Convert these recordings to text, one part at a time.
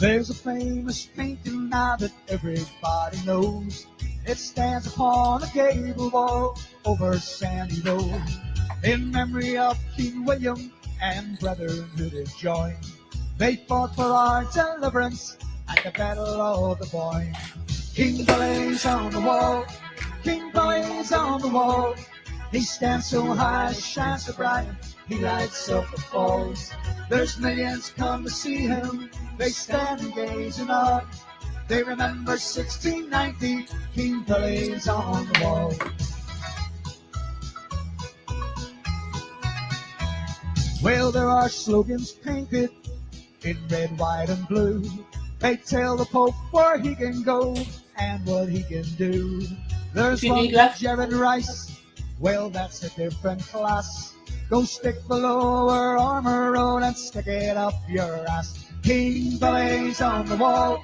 There's a famous painting now that everybody knows. It stands upon a gable wall over Sandy Road, in memory of King William and brotherhood is joined. They fought for our deliverance at the Battle of the Boyne. King Blaze on the wall, King Blaze on the wall. He stands so high, shines so bright, he lights up the falls. There's millions come to see him, they stand and gaze in awe. They remember 1690, King Blaze on the wall. Well, there are slogans painted in red, white, and blue. They tell the Pope where he can go and what he can do. There's one with Jared Rice, well, that's a different class. Go stick below our armor road and stick it up your ass. King Blaze on the wall,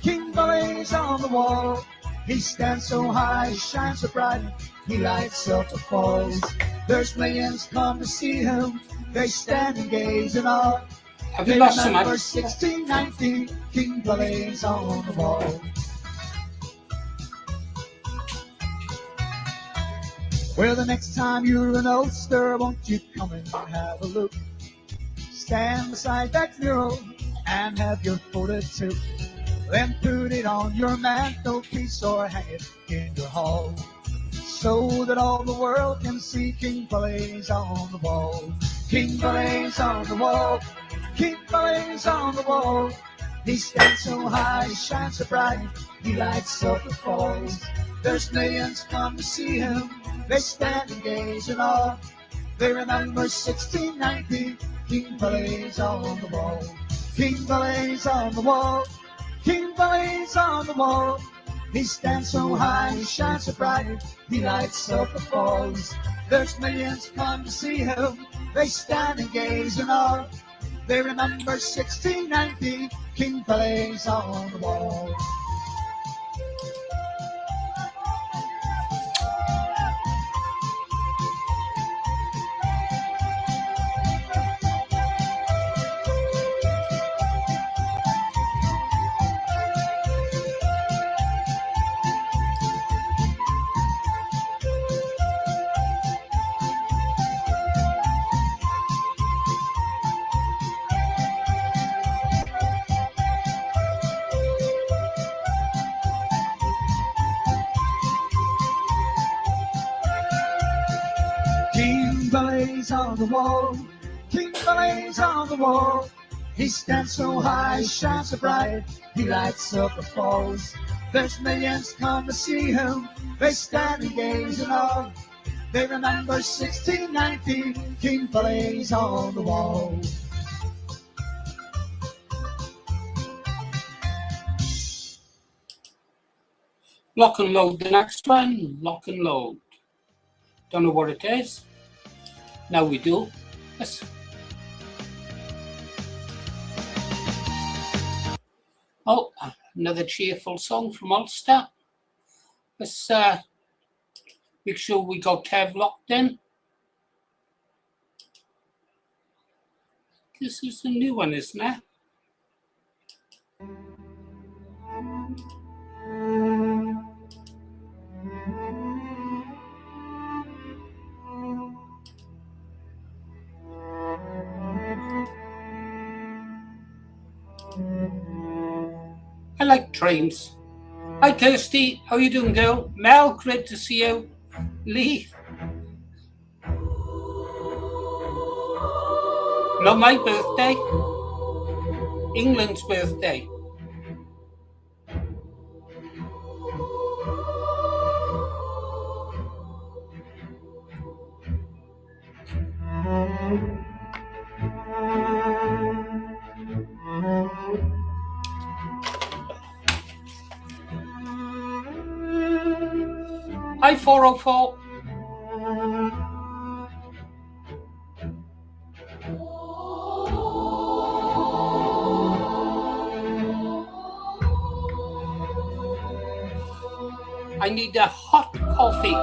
King Blaze on the wall. He stands so high, shines so bright, he lights up the falls. There's millions come to see him, they stand and gaze in awe. Have you lost some? 1690, King Blaze on the wall. Well, the next time you're in Ulster, won't you come and have a look? Stand beside that mural and have your photo too. Then put it on your mantelpiece or hang it in your hall, so that all the world can see King Blaze on the wall. King Blaze on the wall, King Blaze on the wall. He stands so high, he shines so bright, he lights up the falls. There's millions come to see him, they stand and gaze in awe. They remember 1690, King Blaze on the wall. King Blaze on the wall, King Blaze on the wall. He stands so high, he shines so bright, he lights up the falls. There's millions come to see him, they stand and gaze in awe. They remember 1690, King Blaze on the wall. King Blaze on the wall, King Blaze on the wall. He stands so high, shines so bright, he lights up the falls. There's millions come to see him, they stand and gaze in awe. They remember 1690, King Blaze on the wall. Lock and load the next one. Lock and load. Don't know what it is. Now we do. Yes. Oh, another cheerful song from Ulster. Let's make sure we got Kev locked in. This is the new one, isn't it? I like trains. Hi Kirsty, how you doing, girl? Mel, great to see you. Lee. Not my birthday. England's birthday. Hi 404. I need a hot coffee.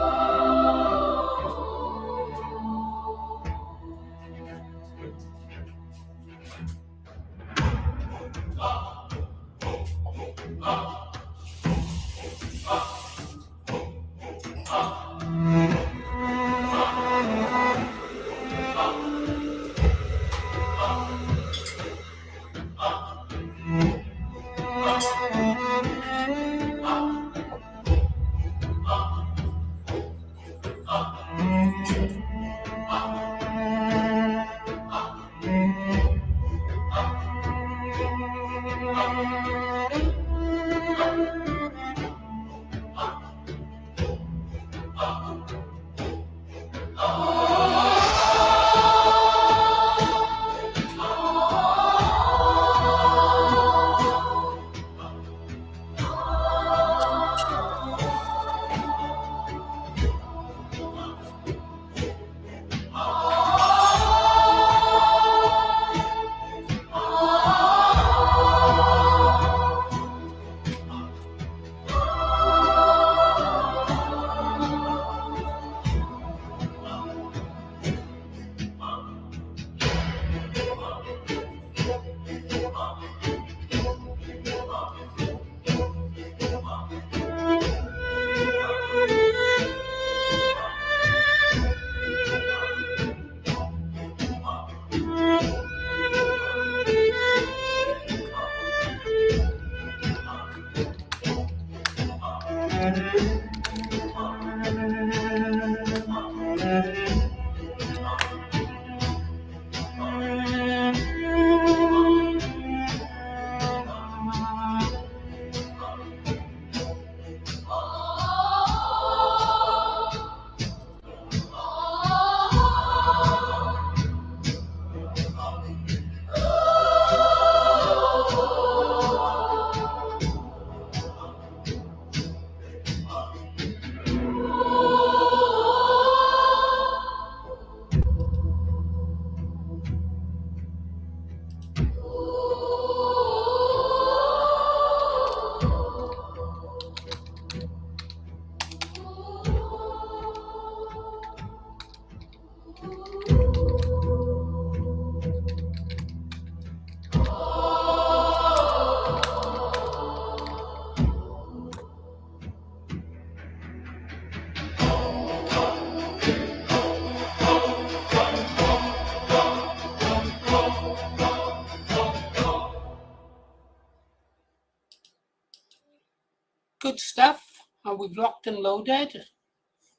good stuff. And we've locked and loaded.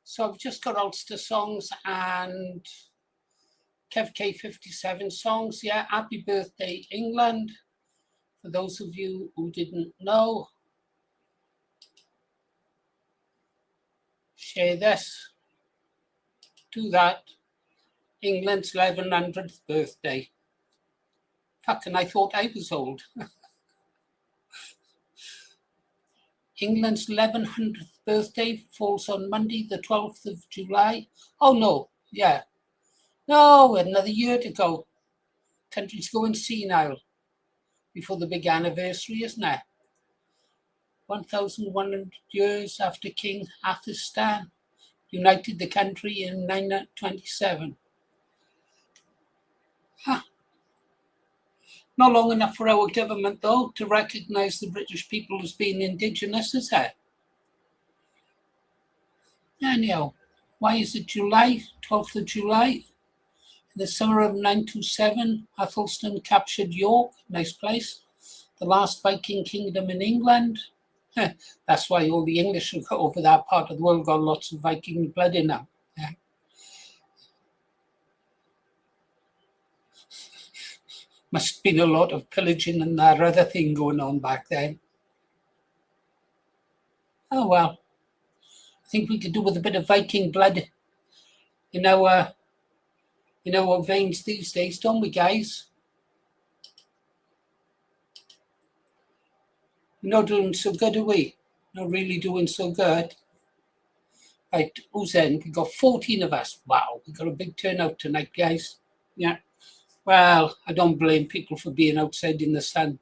So I've just got Ulster songs and Kev K57 songs. Yeah, happy birthday, England. For those of you who didn't know, share this. Do that. England's 1100th birthday. Fucking, I thought I was old. England's 1100th birthday falls on Monday, the 12th of July. Oh, no. Yeah. No, another year to go. Country's going senile before the big anniversary, isn't it? 1,100 years after King Athelstan united the country in 927. Huh. Not long enough for our government, though, to recognise the British people as being indigenous, is it? Anyhow, why is it July, 12th of July? In the summer of 927, Athelstan captured York, nice place, the last Viking kingdom in England. That's why all the English over that part of the world got lots of Viking blood in them. Yeah. Must have been a lot of pillaging and that other thing going on back then. Oh well. I think we could do with a bit of Viking blood in our veins these days, don't we, guys? We're not doing so good, are we? Not really doing so good. Right, who's in? We've got 14 of us. Wow, we've got a big turnout tonight, guys. Yeah. Well, I don't blame people for being outside in the sun.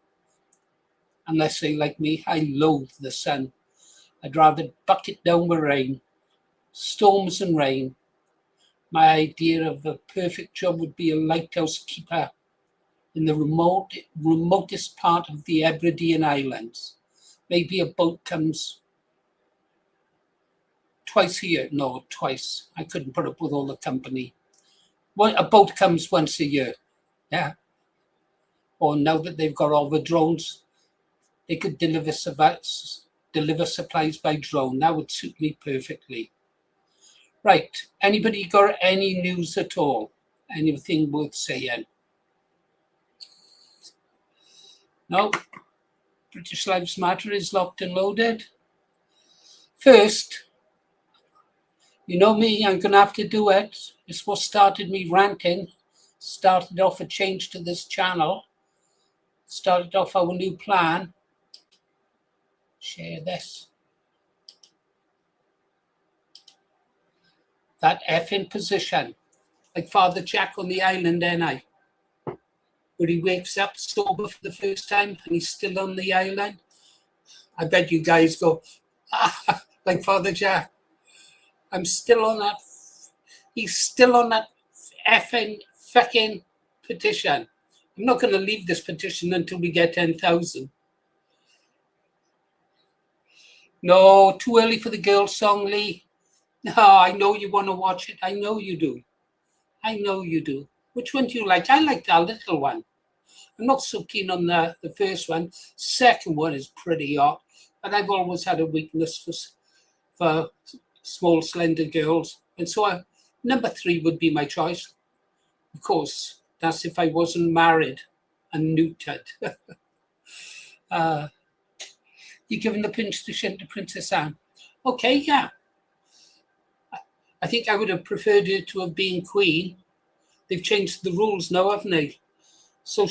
Unless they like me, I loathe the sun. I'd rather bucket down with rain. Storms and rain. My idea of a perfect job would be a lighthouse keeper in the remotest part of the Hebridean Islands. Maybe a boat comes twice a year. No, twice. I couldn't put up with all the company. Well, a boat comes once a year. Yeah. Or now that they've got all the drones, they could deliver supplies by drone. That would suit me perfectly. Right. Anybody got any news at all? Anything worth saying? No. British Lives Matter is locked and loaded. First, you know me, I'm going to have to do it. It's what started me ranting. Started off a change to this channel. Started off our new plan. Share this. That effing position. Like Father Jack on the island, ain't I? Where he wakes up sober for the first time and he's still on the island. I bet you guys go, like Father Jack. I'm still on that. He's still on that effing fucking petition. I'm not going to leave this petition until we get 10,000. No, too early for the girl song, Lee. No, I know you want to watch it. I know you do. I know you do. Which one do you like? I like that little one. I'm not so keen on the first one. Second one is pretty hot. But I've always had a weakness for small, slender girls. And so number 3 would be my choice. Of course, that's if I wasn't married and neutered. You're giving the pinch to shin to Princess Anne. Okay, yeah. I think I would have preferred her to have been queen. They've changed the rules now, haven't they? So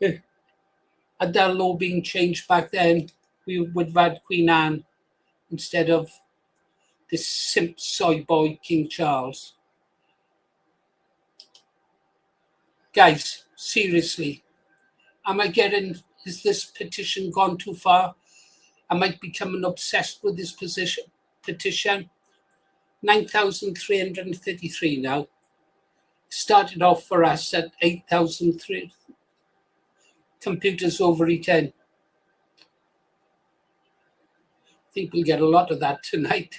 had that law been changed back then, we would have had Queen Anne instead of this simp soy boy King Charles. Guys, seriously, is this petition gone too far? Am I becoming obsessed with this petition? 9,333 now. Started off for us at 8,003. Computers overeaten. I think we'll get a lot of that tonight.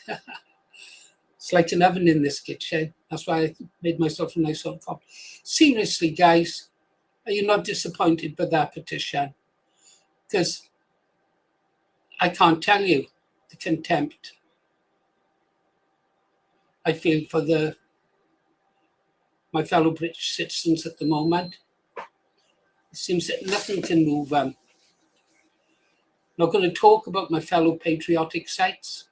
It's like an oven in this kitchen. That's why I made myself a nice hot cup. Seriously, guys, are you not disappointed by that petition? Because I can't tell you the contempt I feel for my fellow British citizens at the moment. It seems that nothing can move them. Not going to talk about my fellow patriotic sites.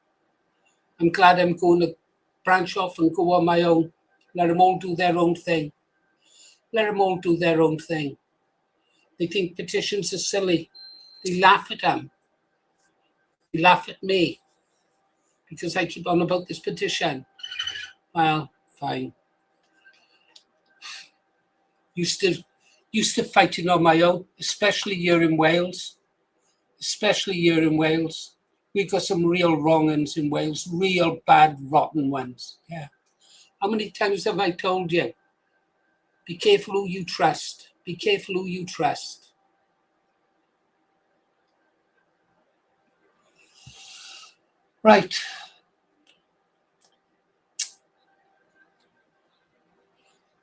I'm glad I'm going to branch off and go on my own. Let them all do their own thing. Let them all do their own thing. They think petitions are silly. They laugh at them. They laugh at me because I keep on about this petition. Well, fine. Used to fighting on my own, especially here in Wales. Especially here in Wales. We've got some real wrong uns in Wales, real bad, rotten ones. Yeah. How many times have I told you? Be careful who you trust. Be careful who you trust. Right.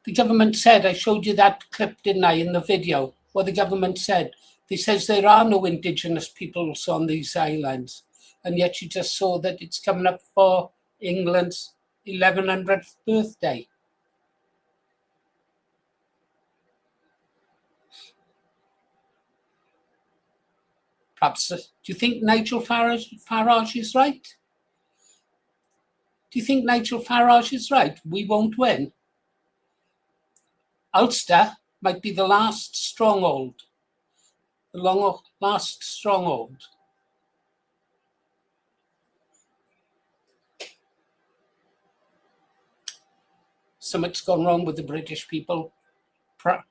The government said, I showed you that clip, didn't I, in the video, what the government said. They says there are no indigenous peoples on these islands. And yet you just saw that it's coming up for England's 1100th birthday. Perhaps, do you think Nigel Farage is right? Do you think Nigel Farage is right? We won't win. Ulster might be the last stronghold. The last stronghold. Something's gone wrong with the British people. Got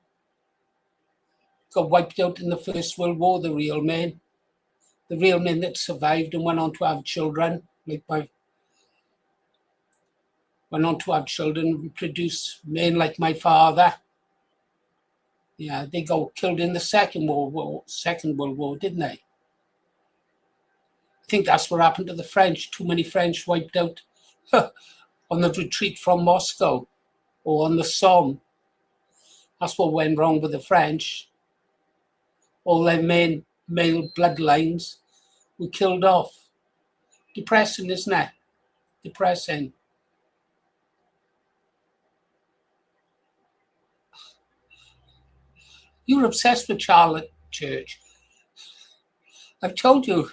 wiped out in the First World War, the real men. The real men that survived and went on to have children, went on to have children and produce men like my father. Yeah, they got killed in the Second World War, didn't they? I think that's what happened to the French. Too many French wiped out on the retreat from Moscow or on the Somme. That's what went wrong with the French. All their male bloodlines were killed off. Depressing, isn't it? Depressing. You're obsessed with Charlotte Church. I've told you,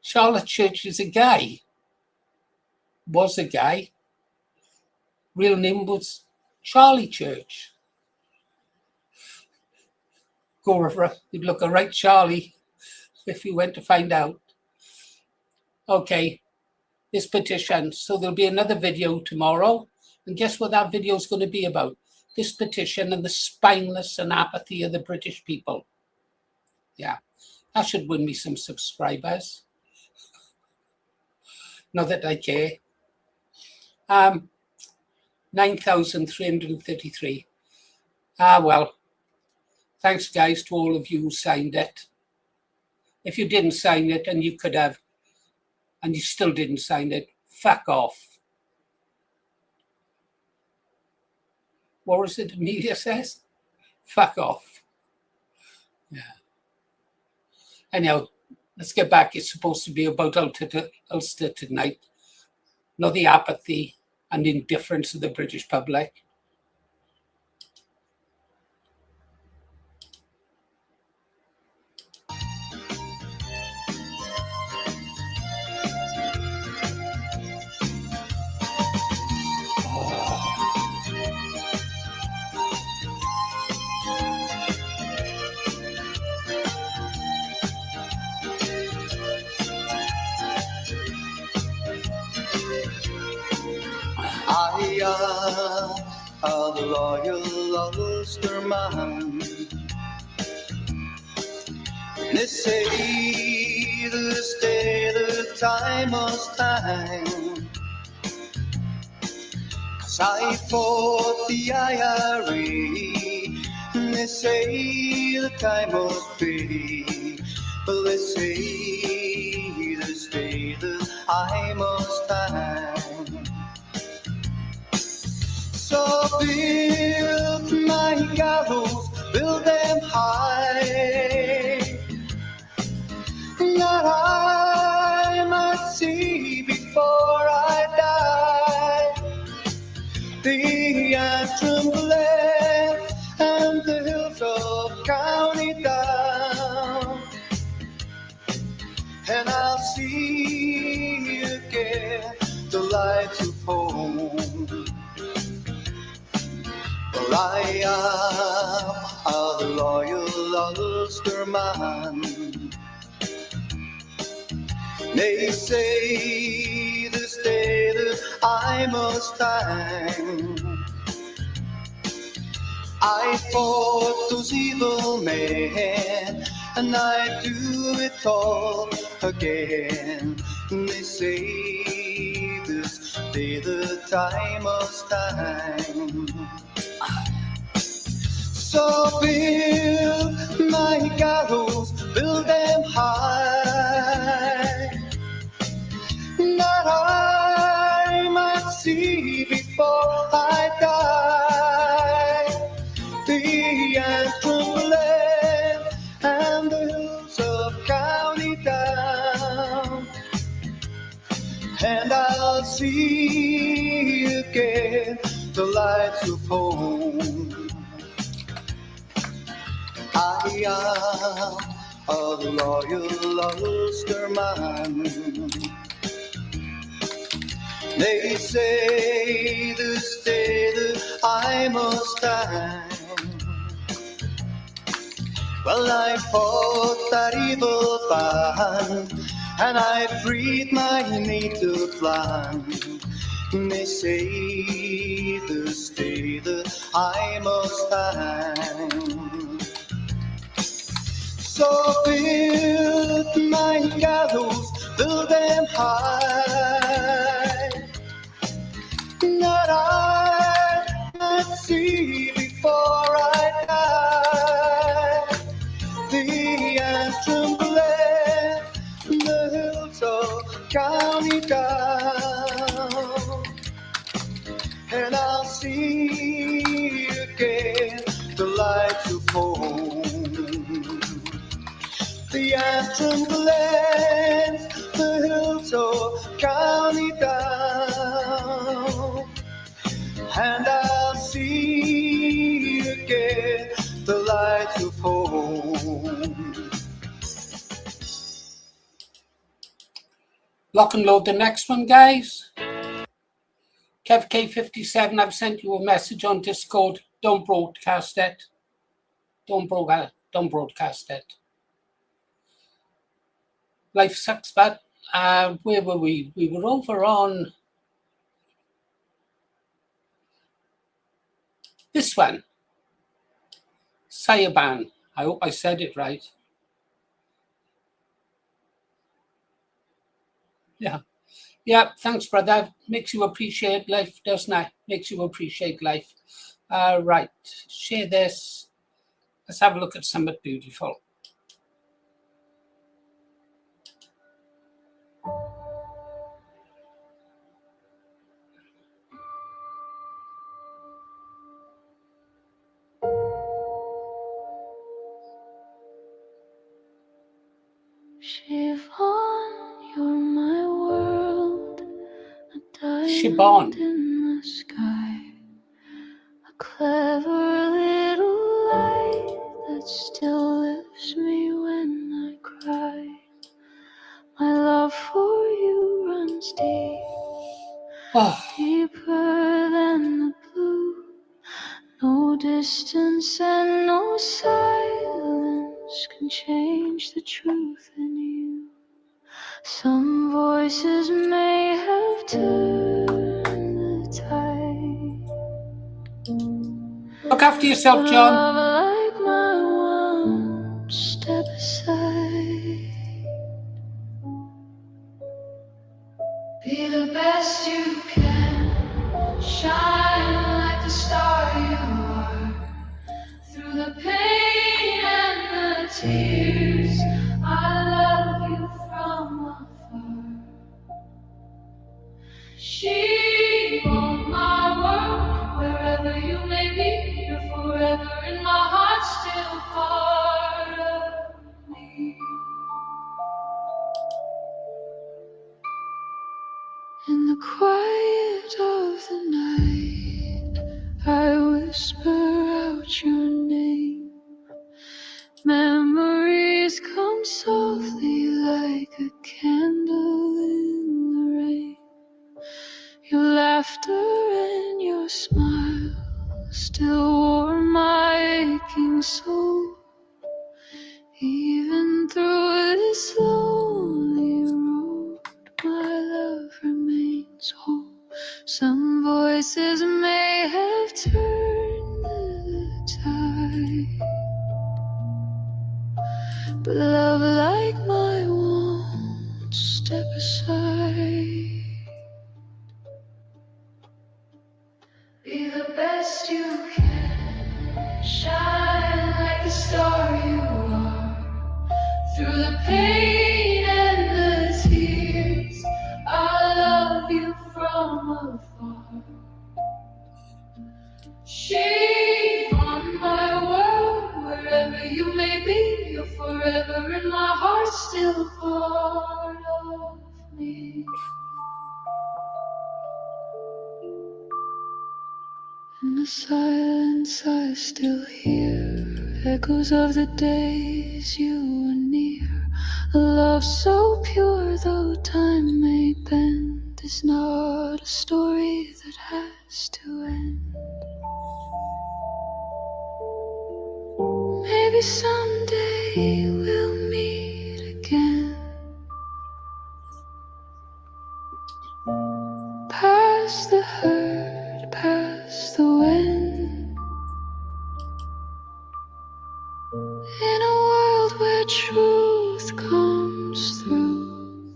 Charlotte Church is a guy. Was a guy. Real name was Charlie Church. You'd look a right Charlie if you went to find out. Okay, this petition. So there'll be another video tomorrow. And guess what that video is going to be about? This petition and the spineless and apathy of the British people. Yeah, that should win me some subscribers. Not that I care. 9,333. Well, thanks guys to all of you who signed it. If you didn't sign it and you could have, and you still didn't sign it, fuck off. What was it Amelia says? Fuck off. Yeah. Anyhow, let's get back. It's supposed to be about Ulster tonight, not the apathy and indifference of the British public. The loyal Ulsterman. They say this day the time was time, 'cause I fought the IRA. They say the time was pity, but they say this day the time was time. So build my gallows, build them high, I am a loyal Ulster man. They say this day that I must stand. I fought those evil men, and I do it all again. They say this day that I must stand. So build my gallows, build them high, that I might see before I die the antrim land and the hills of County Down, and I'll see again the lights of home. I am a loyal Ulster man. They say this day that I must stand. Well, I fought that evil band, and I freed my native land. They say this day that I must stand. So build my gallows, build them high, that I might see before I die the antrim land, the hills of County Down, and I'll see again the lights of home. The antrim lands, the hills of County Down, and I'll see again the lights of home. Lock and load the next one, guys. Kev K57, I've sent you a message on Discord. Don't broadcast it. Don't broadcast it. Life sucks, but where were we? We were over on this one. Sayaban. I hope I said it right. Yeah. Yeah, thanks, brother. Makes you appreciate life, doesn't it? Makes you appreciate life. Right. Share this. Let's have a look at something beautiful. Siobhan, you're my world, a Siobhan. diamond in the sky, a clever little light that still lifts me when I cry. My love for you runs deep, deeper than the blue. No distance and no silence can change the truth in you. Some voices may have turned the tide. Look after yourself, John. Love like mine won't step aside. Be the best you can. Shine like the star you are. Through the pain and the tears, I love you from afar. She won't my world, wherever you may be, you're forever in my heart, still part of me. In the quiet of the night, I whisper out your name. Memories come softly like a candle in the rain. Your laughter and your smile still soul. Even through this lonely road, my love remains whole. Some voices may have turned the tide, but love like mine won't step aside. Be the best you can, shine like the star you are. Through the pain and the tears, I love you from afar. Shape on my world, wherever you may be, you're forever in my heart, still a part of me. In the silence I still hear echoes of the days you were near. A love so pure, though time may bend, is not a story that has to end. Maybe someday we'll meet again, past the hurt, past the wind, in a world where truth comes through.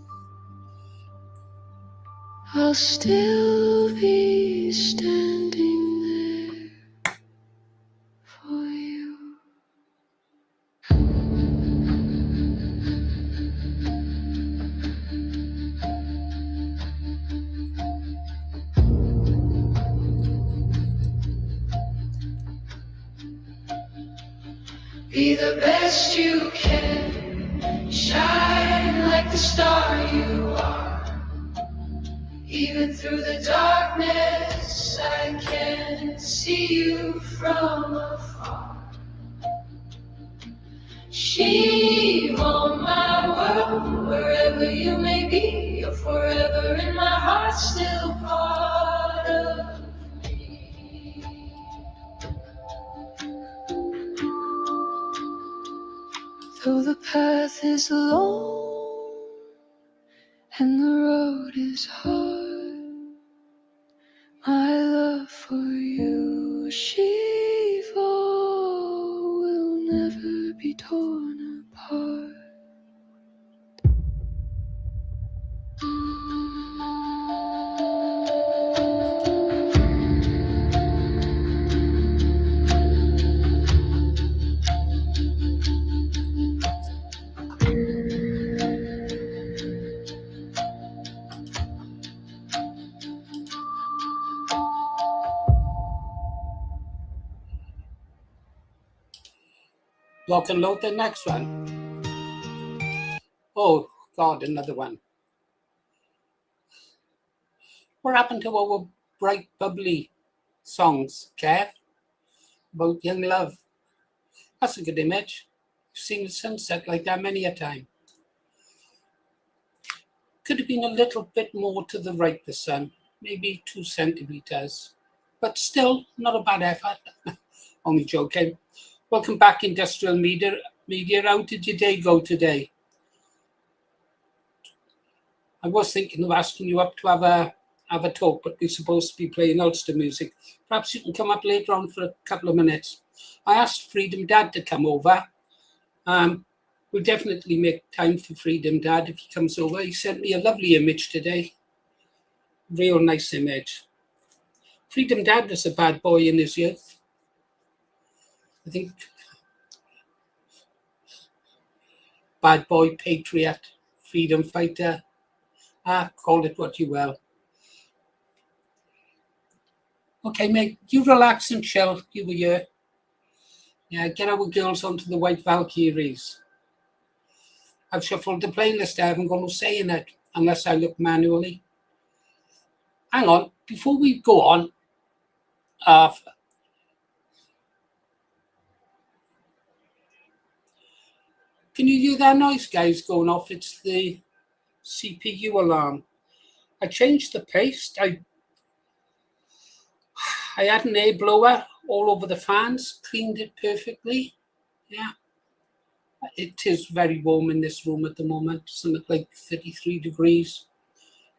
I'll still be standing there for you. Be the best you can, shine like the star you are. Even through the darkness, I can see you from afar. She on my world, wherever you may be, you're forever in my heart, still part of me. Though the path is long and the road is hard, my love for you, Shiva, will never be torn apart. Lock and load the next one. Oh, God, another one. What happened to our bright, bubbly songs, Kev? About young love. That's a good image. I've seen the sunset like that many a time. Could have been a little bit more to the right, the sun. Maybe 2 centimeters. But still, not a bad effort. Only joking. Welcome back, Industrial Media. How did your day go today? I was thinking of asking you up to have a talk, but we're supposed to be playing Ulster music. Perhaps you can come up later on for a couple of minutes. I asked Freedom Dad to come over. We'll definitely make time for Freedom Dad if he comes over. He sent me a lovely image today. Real nice image. Freedom Dad was a bad boy in his youth. I think bad boy, patriot, freedom fighter. Call it what you will. Okay, mate, you relax and chill. You were here. Yeah, get our girls onto the White Valkyries. I've shuffled the playlist. I haven't got no say in it unless I look manually. Hang on, before we go on, can you hear that noise, guys, going off? It's the CPU alarm. I changed the paste. I had an air blower all over the fans, cleaned it perfectly. Yeah, it is very warm in this room at the moment, something like 33 degrees.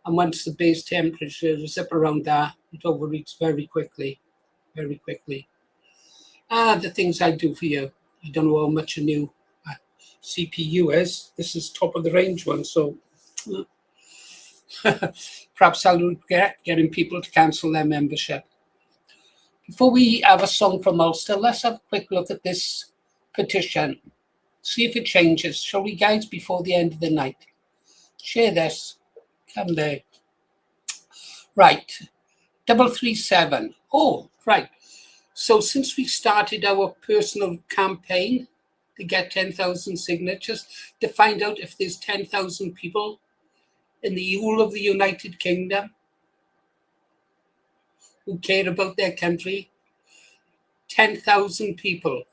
And once the base temperature is up around that, it overheats very quickly, very quickly. The things I do for you. I don't know how much a new CPU is. This is top of the range one, so perhaps I'll regret getting people to cancel their membership. Before we have a song from Ulster, let's have a quick look at this petition. See if it changes. Shall we, guys, before the end of the night? Share this. Come there. Right. 337. Oh, right. So since we started our personal campaign to get 10,000 signatures to find out if there's 10,000 people in the whole of the United Kingdom who care about their country, 10,000 people.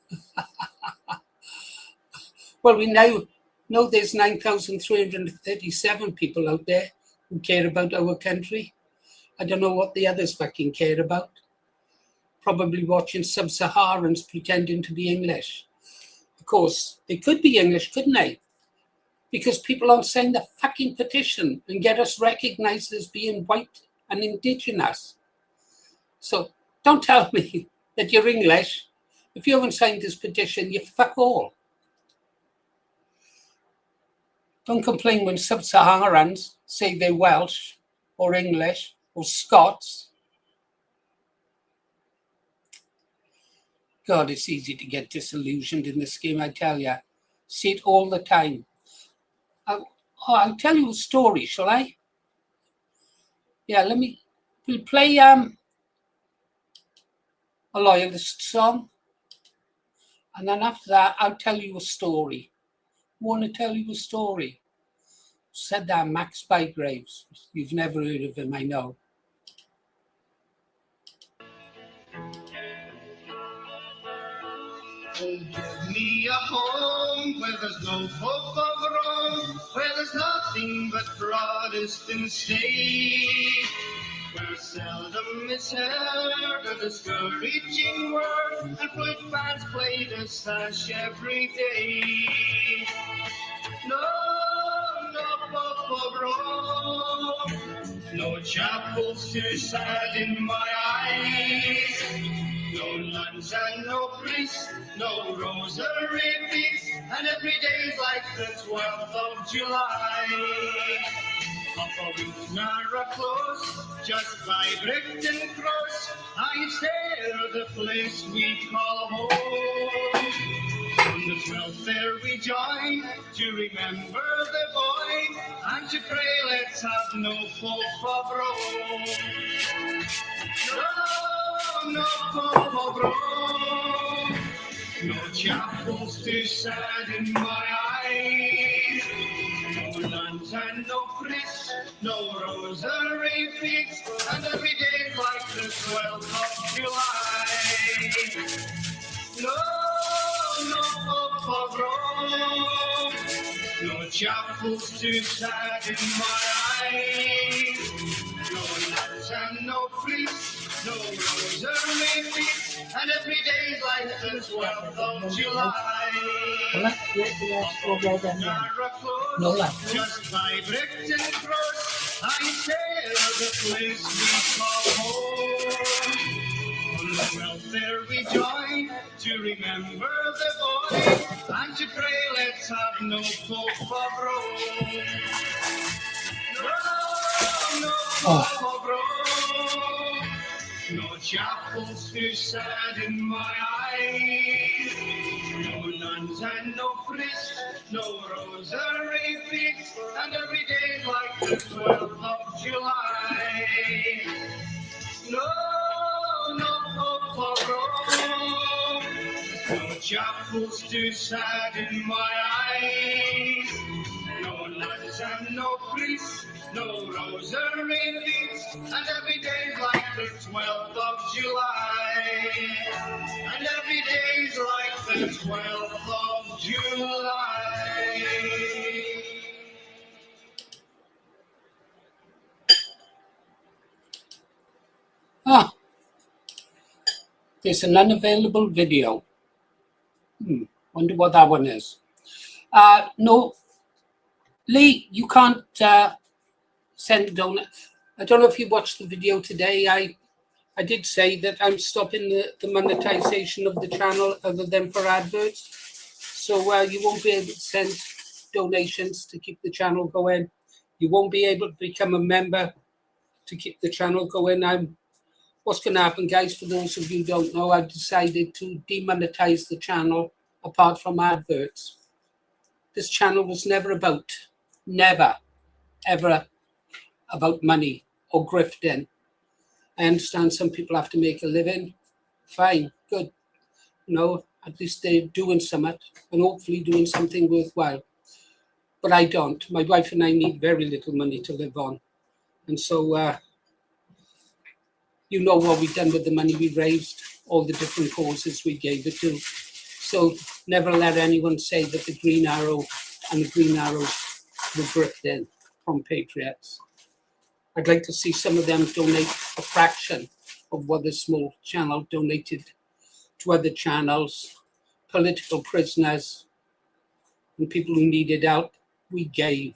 Well, we now know there's 9,337 people out there who care about our country. I don't know what the others fucking care about. Probably watching sub-Saharans pretending to be English. Of course, they could be English, couldn't they? Because people aren't sign the fucking petition and get us recognised as being white and indigenous. So don't tell me that you're English. If you haven't signed this petition, you fuck all. Don't complain when sub-Saharans say they're Welsh or English or Scots. God, it's easy to get disillusioned in this game, I tell you. See it all the time. I'll tell you a story, shall I? Yeah, we'll play a loyalist song. And then after that, I'll tell you a story. I want to tell you a story. Said that Max Bygraves. You've never heard of him, I know. Oh, give me a home where there's no hope of wrong, where there's nothing but Protestant state, where seldom is heard a discouraging word, and flute bands play the sash every day. No hope of wrong, no chapels too sad in my eyes. No nuns and no priests, no rosary beads, and every day's like the 12th of July. Up a narrow close, just by brick and cross, I stare the place we call home. On the 12th there we join, to remember the boy, and to pray let's have no hope of Rome. No hope of Rome, no chapels too sad in my eyes, no nuns and no priests, no rosary beads, and every day like the 12th of July. No hope of Rome, no chapels too sad in my eyes, no nuns and no priests, no rosary beads, and every day's like the 12th of July. No, Just by brick and cross, I stare the place we call home. On the 12th there we join, to remember the boy, and to pray let's have no hope of Rome. No hope of Rome, no chapels too sad in my eyes, no nuns and no priests, no rosary beads, and every day like the 12th of July. No hope of Rome, no chapels too sad in my eyes, no nuns and no priests, no rosary beads, and every day's like the 12th of July, and every day's like the 12th of July. There's an unavailable video. Wonder what that one is. No, Lee, you can't send a donut. I don't know if you watched the video today. I did say that I'm stopping the monetization of the channel other than for adverts. So you won't be able to send donations to keep the channel going. You won't be able to become a member to keep the channel going. What's going to happen, guys, for those of you who don't know, I've decided to demonetize the channel apart from adverts. This channel was never, ever about money or grifting. I understand some people have to make a living. Fine, good. You know, at least they're doing something and hopefully doing something worthwhile. But I don't. My wife and I need very little money to live on. And so, you know what we've done with the money we raised, all the different causes we gave it to. So never let anyone say that the Green Arrow and the Green Arrows were grifted from Patriots. I'd like to see some of them donate a fraction of what this small channel donated to other channels, political prisoners, and people who needed help. We gave.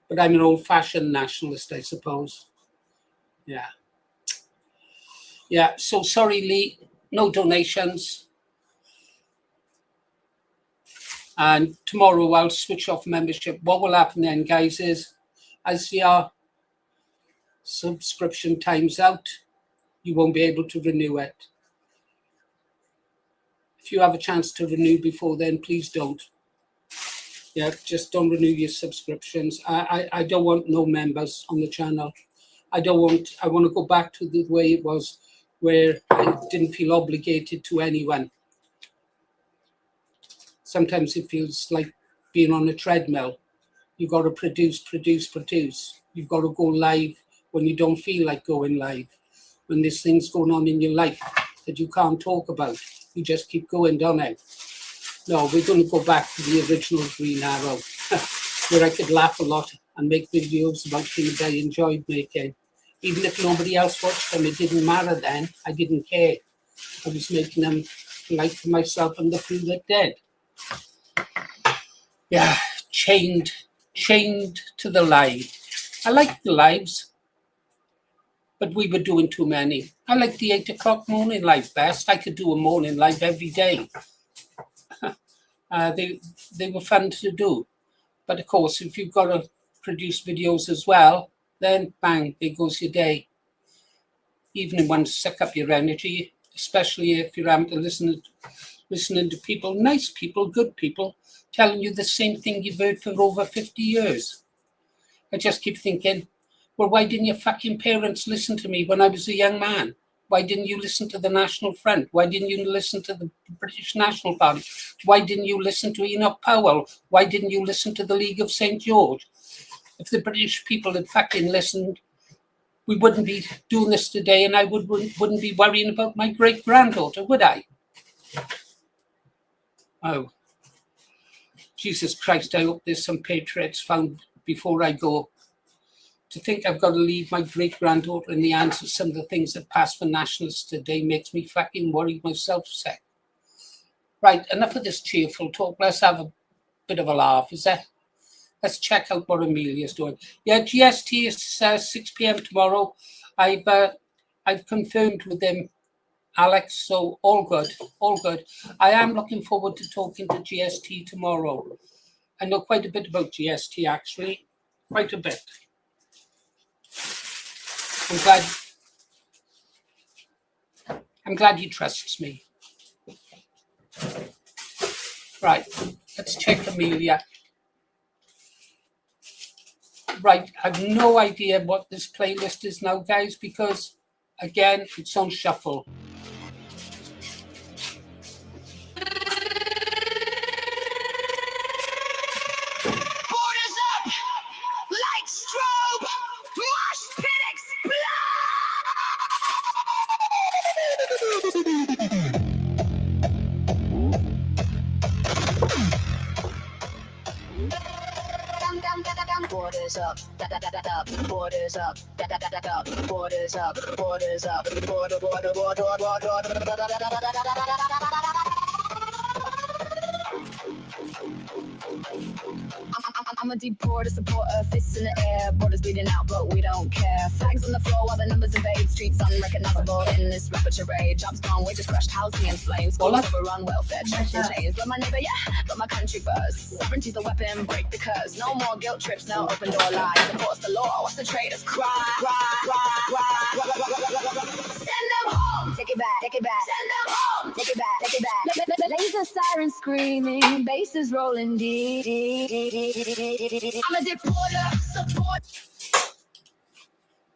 But I'm an old-fashioned nationalist, I suppose. Yeah. Yeah, so sorry, Lee, no donations. And tomorrow I'll switch off membership. What will happen then, guys, is as your subscription time's out, you won't be able to renew it. If you have a chance to renew before then, please don't. Yeah, just don't renew your subscriptions. I don't want no members on the channel. I want to go back to the way it was, where I didn't feel obligated to anyone. Sometimes it feels like being on a treadmill. You've got to produce. You've got to go live when you don't feel like going live. When there's things going on in your life that you can't talk about, you just keep going, don't you? No, we're going to go back to the original Green Arrow, where I could laugh a lot and make videos about things I enjoyed making. Even if nobody else watched them, it didn't matter then. I didn't care. I was making them like for myself and the few that did. Yeah, chained to the live. I like the lives, but we were doing too many. I like the 8 o'clock morning live best. I could do a morning live every day. They were fun to do. But of course, if you've got to produce videos as well, then bang, there goes your day. Evening ones suck up your energy, especially if you're having to listening to people, nice people, good people, telling you the same thing you've heard for over 50 years. I just keep thinking, well, why didn't your fucking parents listen to me when I was a young man? Why didn't you listen to the National Front? Why didn't you listen to the British National Party? Why didn't you listen to Enoch Powell? Why didn't you listen to the League of St. George? If the British people had fucking listened, we wouldn't be doing this today, and I wouldn't be worrying about my great-granddaughter, would I? Oh, Jesus Christ, I hope there's some patriots found before I go. To think I've got to leave my great-granddaughter in the hands of some of the things that pass for nationalists today makes me fucking worry myself sick. Right, enough of this cheerful talk. Let's have a bit of a laugh, is that? Let's check out what Amelia's doing. Yeah, GST is 6 p.m. tomorrow. I've confirmed with him, Alex, so all good, all good. I am looking forward to talking to GST tomorrow. I know quite a bit about GST, actually, quite a bit. I'm glad he trusts me. Right, let's check Amelia. Right, I've no idea what this playlist is now, guys, because, again, it's on shuffle. Borders up! Light strobe! Mosh pit explode! Borders up, borders up, borders up, borders up, border. deporter, supporter, fists in the air, borders bleeding out, but we don't care. Flags on the floor while the numbers invade, streets unrecognizable in this rapid charade. Jobs gone, wages crushed, housing in flames, schools overrun, welfare trapped in chains. But my neighbor, yeah, but my country first. Sovereignty's the weapon, break the curse. No more guilt trips, no open door lies. Enforce the law, what's the traitors cry? Send them home, take it back, take it back. Send them home, take it back, take it back. Laser sirens screaming, basses rolling deep. I'm a deporter, support.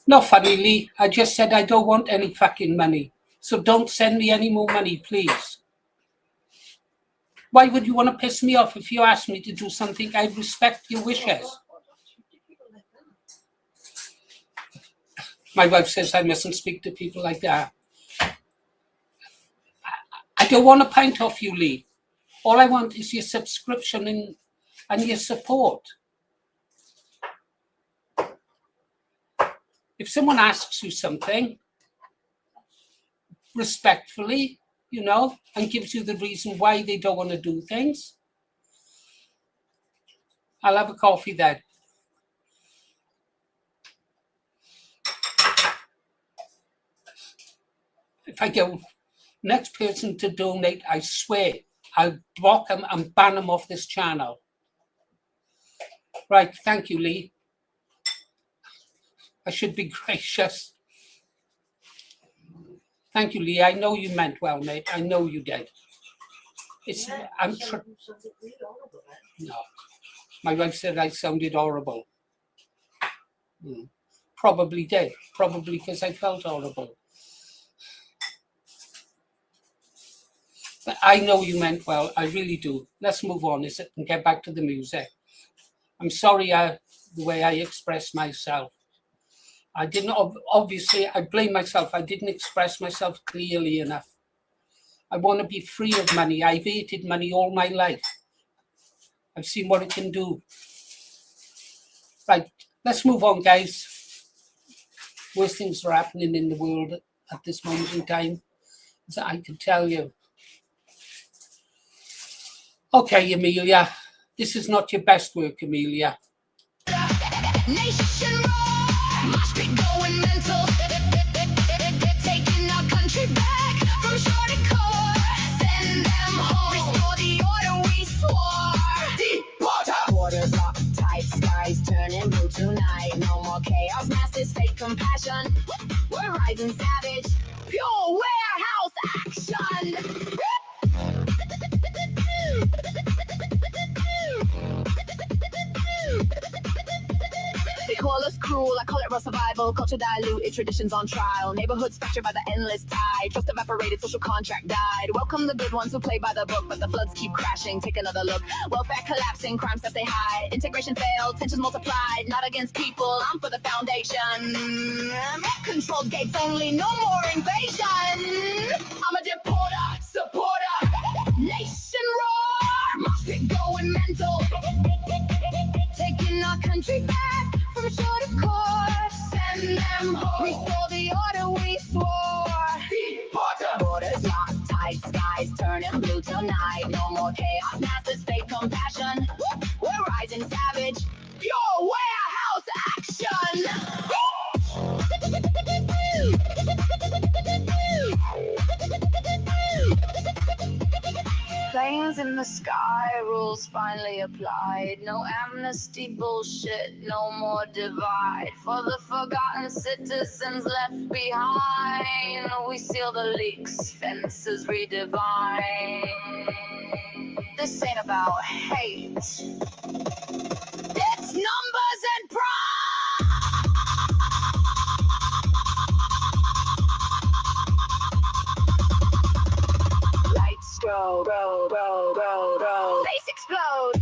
Not funny, Lee. I just said I don't want any fucking money. So don't send me any more money, please. Why would you want to piss me off if you ask me to do something? I respect your wishes. My wife says I mustn't speak to people like that. I don't want a pint off you, Lee. All I want is your subscription and your support. If someone asks you something, respectfully, you know, and gives you the reason why they don't want to do things, I'll have a coffee then. If I go next person to donate, I swear I'll block them and ban them off this channel. Right, thank you, Lee. I should be gracious. Thank you, Lee. I know you meant well, mate. I know you did. No. My wife said I sounded horrible. Probably did. Probably because I felt horrible. But I know you meant well. I really do. Let's move on and get back to the music. I'm sorry the way I expressed myself. I didn't, obviously, I blame myself. I didn't express myself clearly enough. I want to be free of money. I've hated money all my life. I've seen what it can do. Right, let's move on, guys. Worst things are happening in the world at this moment in time, as I can tell you. Okay, Amelia, this is not your best work, Amelia. Nation roar, must be going mental. Taking our country back from shore to core. Send them home, restore the order we swore. Deporter. Borders locked tight, skies turning blue tonight. No more chaos, masses, fake compassion. We're rising savage, pure warehouse action. They call us cruel, I call it raw survival. Culture diluted, traditions on trial. Neighborhoods fractured by the endless tide. Trust evaporated, social contract died. Welcome the good ones who play by the book, but the floods keep crashing. Take another look. Welfare collapsing, crime stuff they hide. Integration failed, tensions multiplied. Not against people, I'm for the foundation. Controlled gates only, no more invasion. I'm a deporter, supporter. Nation roar, must be going mental. Taking our country back from shore to core. Send them home, restore the order we swore. Deporter. Borders locked tight, skies turning blue tonight. No more chaos, masses, fake compassion. We're rising savage, pure warehouse action. Planes in the sky, rules finally applied. No amnesty bullshit, no more divide. For the forgotten citizens left behind, we seal the leaks, fences redefine. This ain't about hate, it's numbers and pride. Lights grow, grow, grow, grow, grow. Face explode.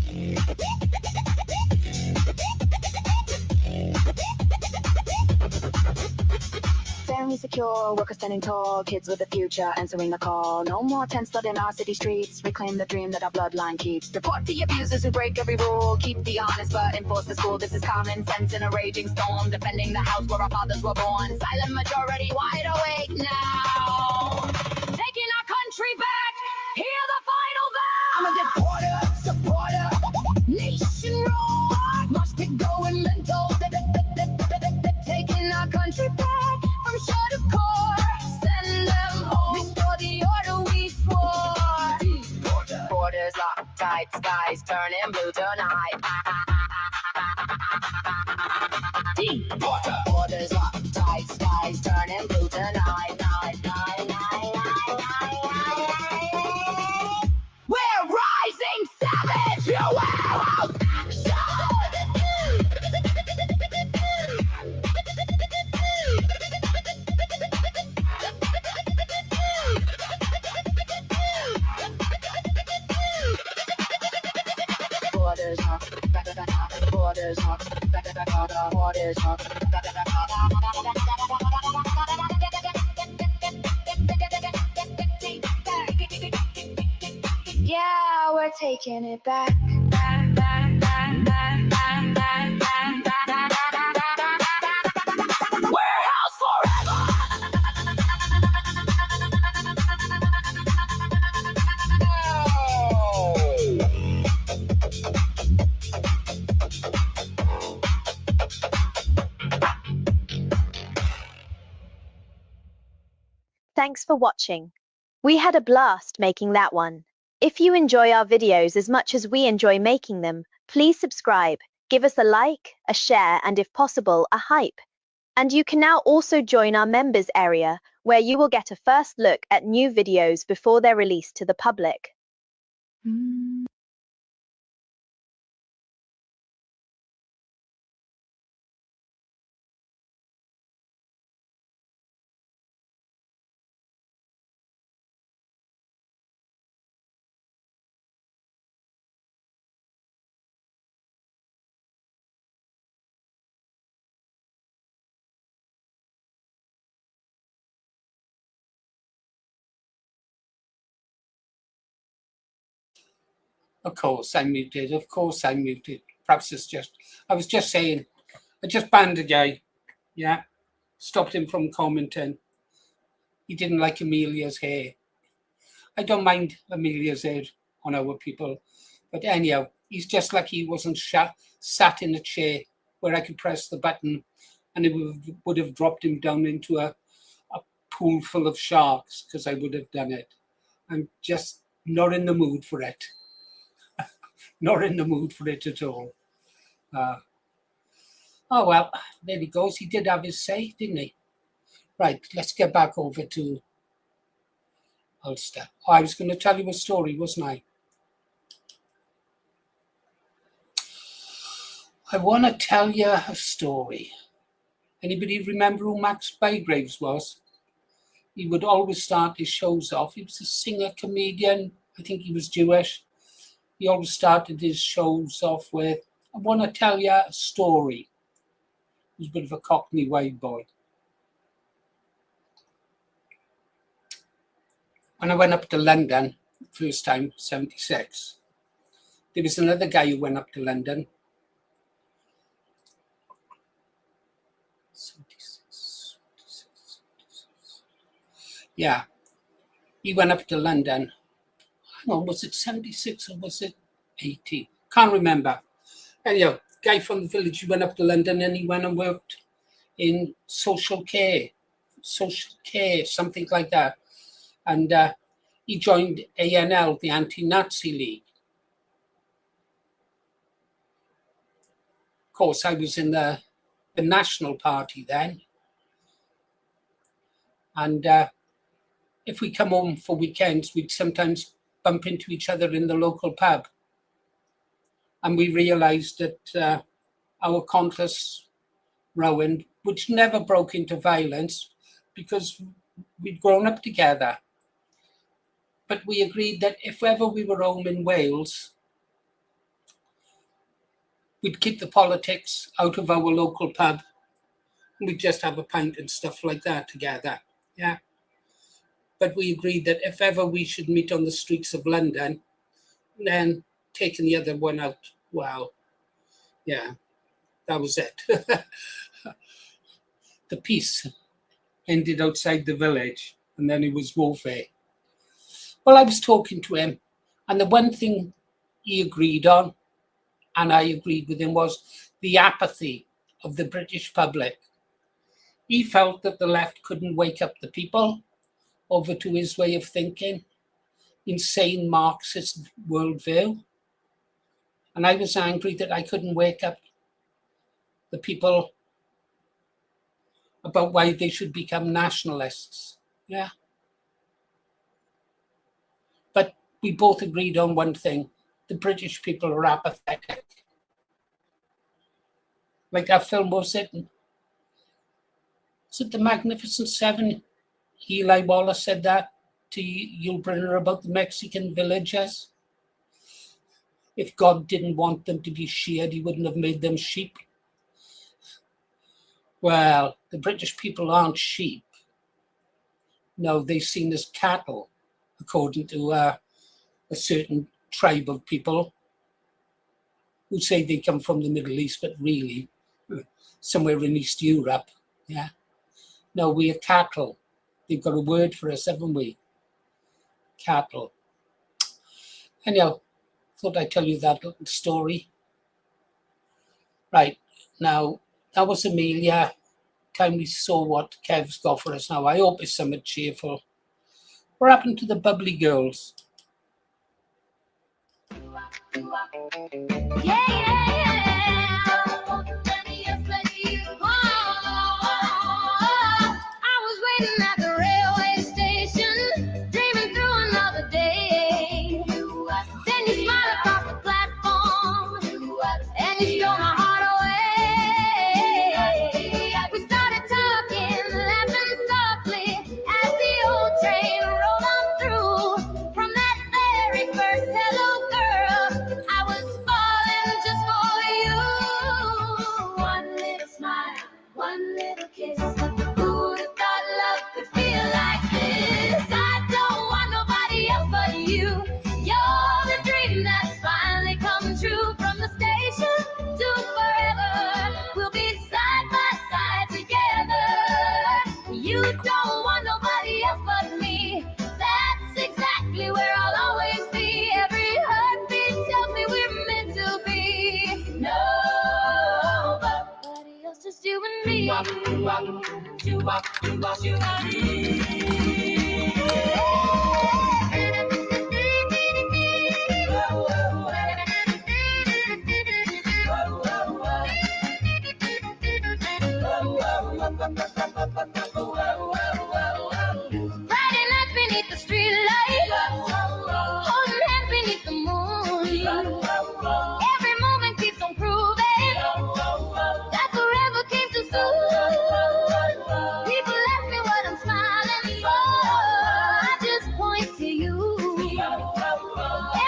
Family secure, workers standing tall, kids with a future answering the call. No more tents flooding our city streets. Reclaim the dream that our bloodline keeps. Report the abusers who break every rule. Keep the honest but enforce the school. This is common sense in a raging storm. Defending the house where our fathers were born. Silent majority wide awake now. Taking our country back. Hear the final vow. I'm a deporter, supporter. Nation roar. Borders locked tight, skies turning blue tonight. Deep water. Borders locked tight, skies turning blue tonight. We're rising savage, you will action. Borders up, borders up, borders up. Yeah, we're taking it back. Warehouse forever. Thanks for watching. We had a blast making that one. If you enjoy our videos as much as we enjoy making them, please subscribe, give us a like, a share, and if possible, a hype. And you can now also join our members area, where you will get a first look at new videos before they're released to the public. Of course I muted. Of course I muted. Perhaps it's just, I was just saying, I just banned a guy. Yeah. Stopped him from commenting. He didn't like Amelia's hair. I don't mind Amelia's hair on our people. But anyhow, he's just like he wasn't sat in a chair where I could press the button and it would have dropped him down into a pool full of sharks, because I would have done it. I'm just not in the mood for it. Not in the mood for it at all. Oh, well, there he goes. He did have his say, didn't he? Right, let's get back over to Ulster. Oh, I was going to tell you a story, wasn't I? I want to tell you a story. Anybody remember who Max Bygraves was? He would always start his shows off. He was a singer, comedian. I think he was Jewish. He always started his shows off with, I want to tell you a story. He was a bit of a Cockney wide boy. When I went up to London, first time, 76, there was another guy who went up to London. 76. Yeah, he went up to London. Hang on, was it 76 or was it 80? Can't remember. Anyhow, guy from the village, he went up to London and he went and worked in social care, something like that. And he joined ANL, the Anti-Nazi League. Of course, I was in the National Party then. And if we come home for weekends, we'd sometimes bump into each other in the local pub. And we realised that our conscious rowing, which never broke into violence because we'd grown up together. But we agreed that if ever we were home in Wales, we'd keep the politics out of our local pub and we'd just have a pint and stuff like that together. Yeah. But we agreed that if ever we should meet on the streets of London, then taking the other one out, well, yeah, that was it. The peace ended outside the village and then it was warfare. Well, I was talking to him and the one thing he agreed on, and I agreed with him, was the apathy of the British public. He felt that the left couldn't wake up the people over to his way of thinking, insane Marxist worldview. And I was angry that I couldn't wake up the people about why they should become nationalists. Yeah. But we both agreed on one thing. The British people are apathetic. Like that film, was it The Magnificent Seven? Eli Wallace said that to Yul Brynner about the Mexican villagers. If God didn't want them to be sheared, he wouldn't have made them sheep. Well, the British people aren't sheep. No, they're seen as cattle, according to a certain tribe of people who say they come from the Middle East, but really somewhere in East Europe. Yeah. No, we are cattle. They've got a word for us, haven't we? Cattle. Anyhow, thought I'd tell you that little story. Right, now, that was Amelia. Time we saw what Kev's got for us now. I hope it's somewhat cheerful. What happened to the bubbly girls? I was waiting at the railway station, dreaming through another day. Then you smiled across the platform, and you stole my heart away. We started talking, laughing softly as the old train rolled on through. From that very first hello, girl, I was falling just for you. One little smile, one little kiss. Who would have thought love could feel like this? I don't want nobody else but you. You're the dream that's finally come true. From the station to forever, we'll be side by side together. You don't want nobody else but me. That's exactly where I'll always be. Every heartbeat tells me we're meant to be. Nobody else, just you and me. Friday night beneath the streetlight, holding hands beneath the moon. Every moment keeps on proving that forever came too soon. People ask me what I'm smiling for. I just point to you.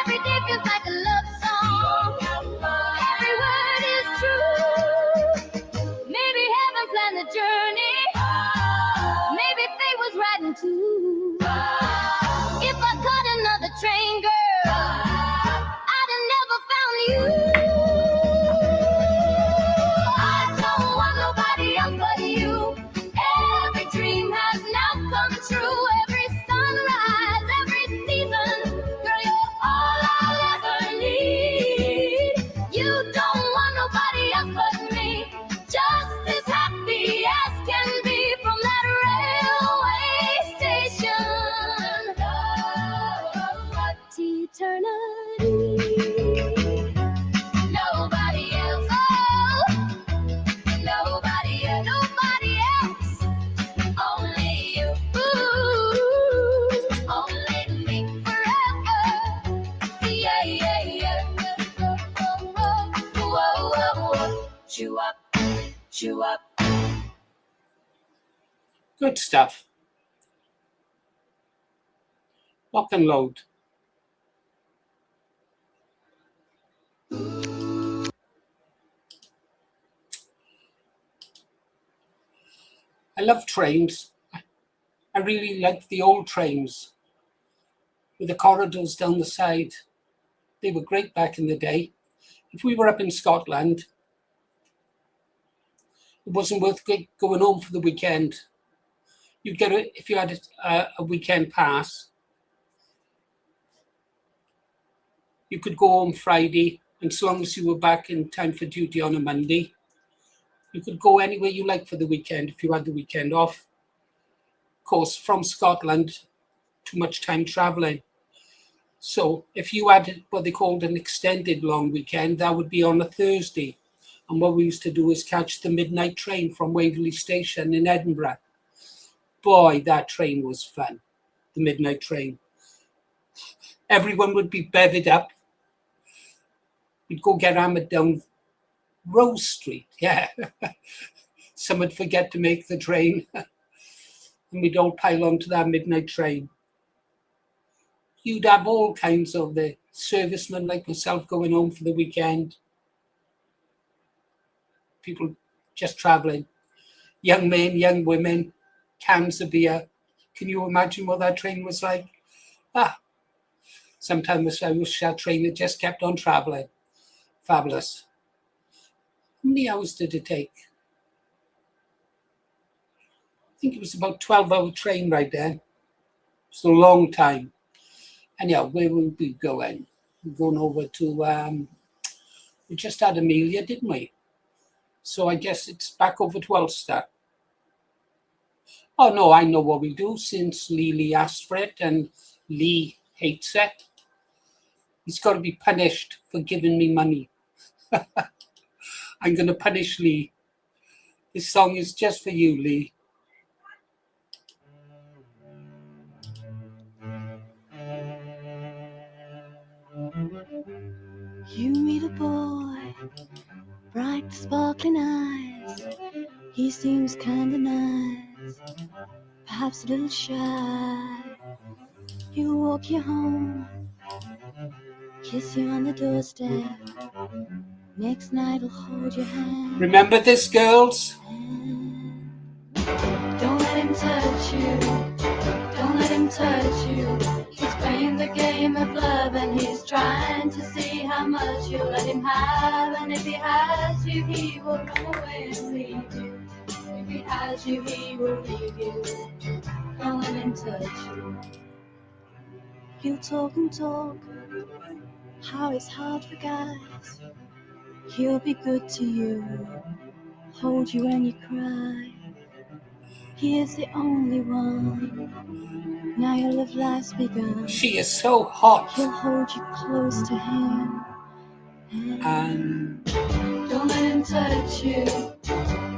Every day feels like a love song. Every word is true. Maybe heaven planned the journey. Maybe fate was riding too. If I caught another train, girl, I'd have never found you. I don't want nobody else but you. Every dream has now come true. Every sunrise, every season, girl, you're all I'll ever need. You don't want nobody else but me. Just as happy as can be from that railway station. To eternity. Nobody else. Oh, nobody else. Nobody else. Only you. Ooh, only me forever. Yeah, yeah, yeah. Whoa, whoa, whoa. Chew up, chew up. Good stuff. Lock and load. I love trains. I really like the old trains with the corridors down the side. They were great back in the day. If we were up in Scotland, it wasn't worth going home for the weekend. You'd get it if you had a weekend pass. You could go home Friday, and as long as you were back in time for duty on a Monday, you could go anywhere you like for the weekend if you had the weekend off. Of course, from Scotland, too much time traveling. So if you had what they called an extended long weekend, that would be on a Thursday. And what we used to do is catch the midnight train from Waverley Station in Edinburgh. Boy, that train was fun, the midnight train. Everyone would be bevied up. We'd go get hammered down Rose Street, yeah. Some would forget to make the train, and we'd all pile onto that midnight train. You'd have all kinds of the servicemen like myself going home for the weekend. People just traveling. Young men, young women, cans of beer. Can you imagine what that train was like? Sometimes I wish that train had just kept on traveling. Fabulous. How many hours did it take? I think it was about 12-hour train ride then. It's a long time. Anyhow, where will we be going? We're going over to, we just had Amelia, didn't we? So I guess it's back over to Ulster. Oh no, I know what we'll do since Lee asked for it and Lee hates it. He's got to be punished for giving me money. I'm going to punish Lee. This song is just for you, Lee. You meet a boy, bright sparkling eyes. He seems kinda nice, perhaps a little shy. He'll walk you home, kiss you on the doorstep. Next night he'll hold your hand. Remember this, girls? Don't let him touch you. Don't let him touch you. He's playing the game of love and he's trying to see how much you let him have. And if he has you, he will run away and leave you. If he has you, he will leave you. Don't let him touch you. He'll talk and talk, how it's hard for guys. He'll be good to you, hold you when you cry. He is the only one. Now your love life's begun. She is so hot. He'll hold you close to him. And don't let him touch you.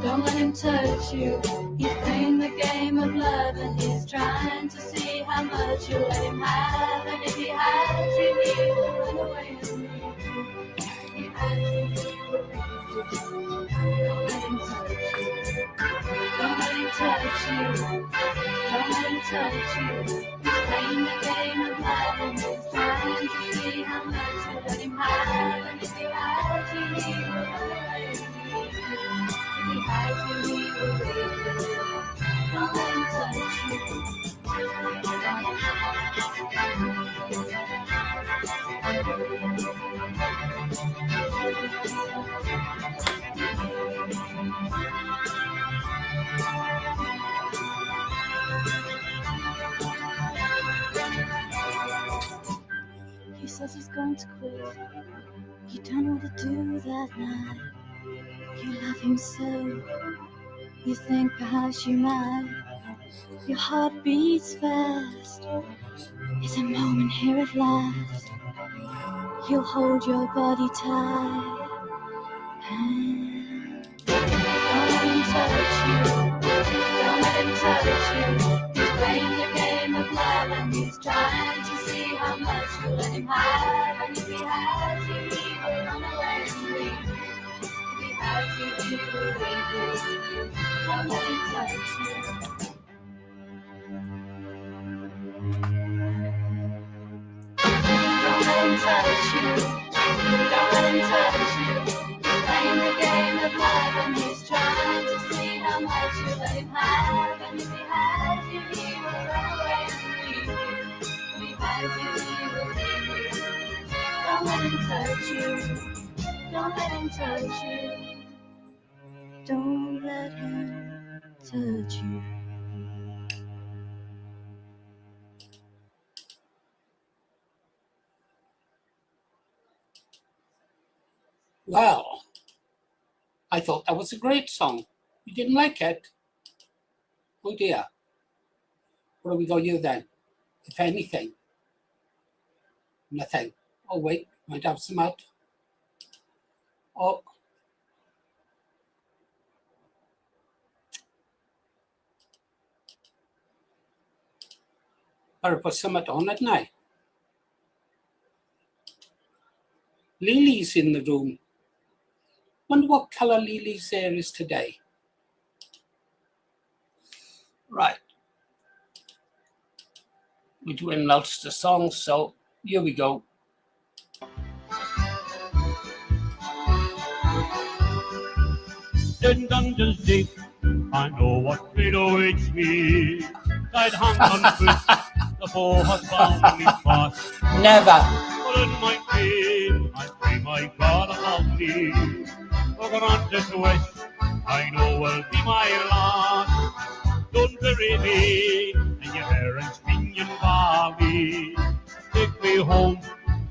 Don't let him touch you. He's playing the game of love and he's trying to see how much you let him have. And if he has you, he will run away and leave you. If he has you, he will leave you. Don't let him touch you. Don't let him touch you. Don't let him touch you. He's playing the game of love and he's trying to see how much you let him have. And if he has you, he will run away and leave you. If he has you, he will leave you. Don't let him touch you. He says he's going to quit. You don't know what to do that night. You love him so. You think perhaps you might. Your heart beats fast. It's a moment here at last. He'll hold your body tight. And don't let him touch you. Don't let him touch you. He's playing the game of love and he's trying to see how much you let him have. And if he has you, he will run away and leave you. If he has you, he will leave you. Don't let him touch you. Don't let him touch you. Don't let him touch you. He's playing the game of love and he's trying to see how much you let him have. And if he has you, he will run away and leave you. If he has you, he will leave you. Don't let him touch you. Don't let him touch you. Don't let him touch you. well, I thought that was a great song. You didn't like it? Oh dear. What have we got you then? If anything. Nothing. Oh, wait, might have some out. Oh. Better put something on at night. Lily's in the room. Wonder what colour Lily's hair is today. Right. We're doing an Ulster song, so here we go. In dungeons deep, I know what fate awaits me. I'd hung on foot, the foe has found me fast. Never. But in my pain, I pray my God above me. For grant this wish, I know will be my last. Don't bury me in your parents' pinion valley. Take me home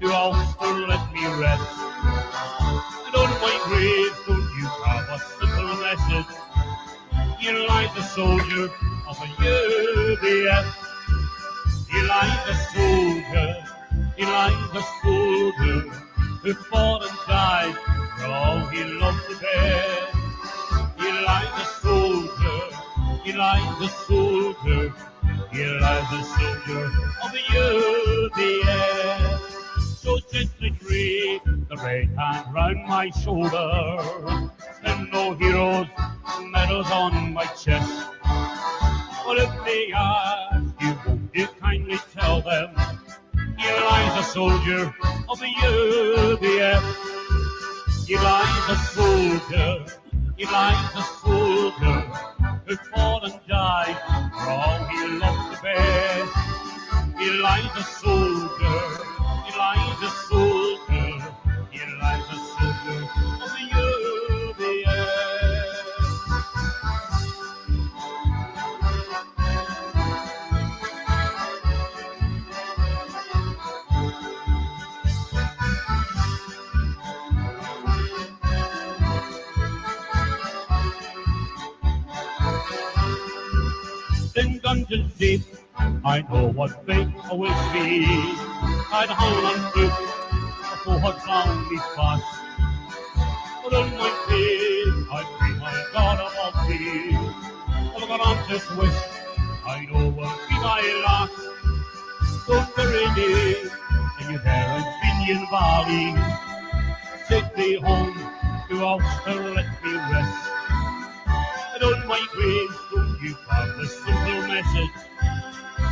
to Ulster, let me rest. And on my grave, don't you have a simple message? Here lies a soldier of a UBF. Here lies a soldier, here lies a soldier who fought and died for all he loved the best. Here lies a soldier, here lies a soldier, here lies a soldier of the UBF. So gently drape the right hand round my shoulder, and no heroes' medals on my chest. But if they ask you, won't you kindly tell them, here lies a soldier of the UBF. Here lies a soldier, here lies a soldier who fought and died for all he loved the best. Here lies a soldier, here lies a soldier, here lies a soldier of the UBF. In dungeons deep, I know what fate awaits me. I'd hung on foot, the foe had found me fast. But on my feet, I pray my God above me. For grant this wish, I know will be my last. Don't bury me in your parents' pinion valley. Take me home to Ulster, let me rest. And on my grave, don't you have the simple message?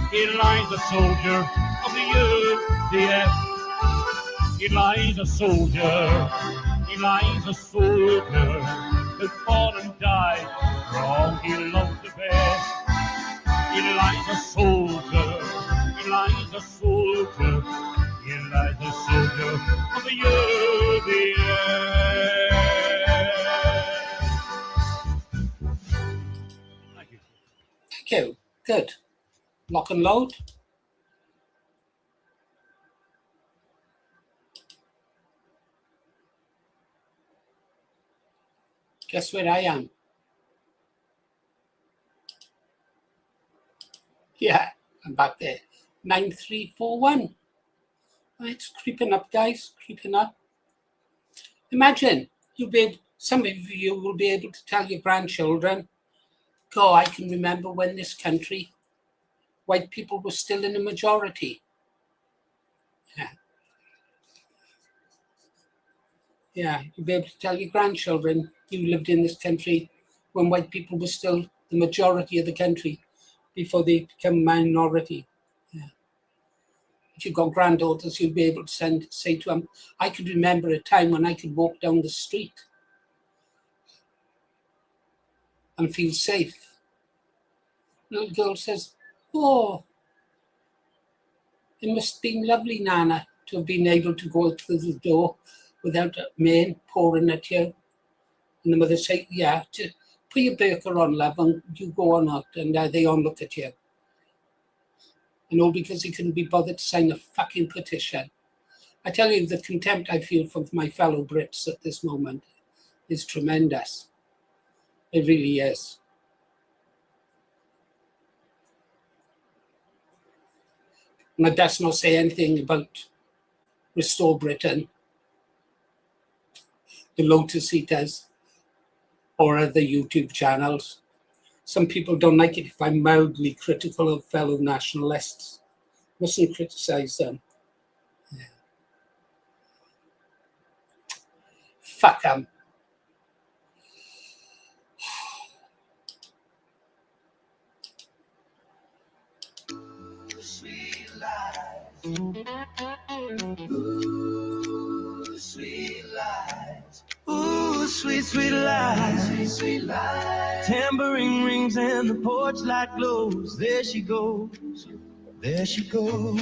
Here lies a soldier of the UBF. Here lies a soldier, here lies a soldier who fought and died for all he loved the best. Here lies a soldier, here lies a soldier, here lies a soldier of the UBF. Thank you. Thank you. Good. Lock and load. Guess where I am? Yeah, I'm back there. 9341. It's creeping up, guys. Creeping up. Imagine some of you will be able to tell your grandchildren, "Oh, I can remember when this country, white people were still in a majority." Yeah. Yeah, you'll be able to tell your grandchildren you lived in this country when white people were still the majority of the country before they become minority. Yeah. If you've got granddaughters, you'll be able to say to them, "I could remember a time when I could walk down the street and feel safe." Little girl says, "Oh, it must have been lovely, Nana, to have been able to go out through the door without a man pouring at you." And the mother say, "Yeah, just put your burqa on, love, and you go on out." And they all look at you. And all because he couldn't be bothered to sign a fucking petition. I tell you, the contempt I feel for my fellow Brits at this moment is tremendous. It really is. And I does not say anything about Restore Britain, the Lotus Eaters, or other YouTube channels. Some people don't like it if I'm mildly critical of fellow nationalists. Mustn't criticize them. Yeah. Fuck them. Sweet lies. Ooh, sweet lies. Ooh, sweet, sweet lies. Sweet, sweet lies. Tambourine rings and the porch light glows. There she goes. There she goes.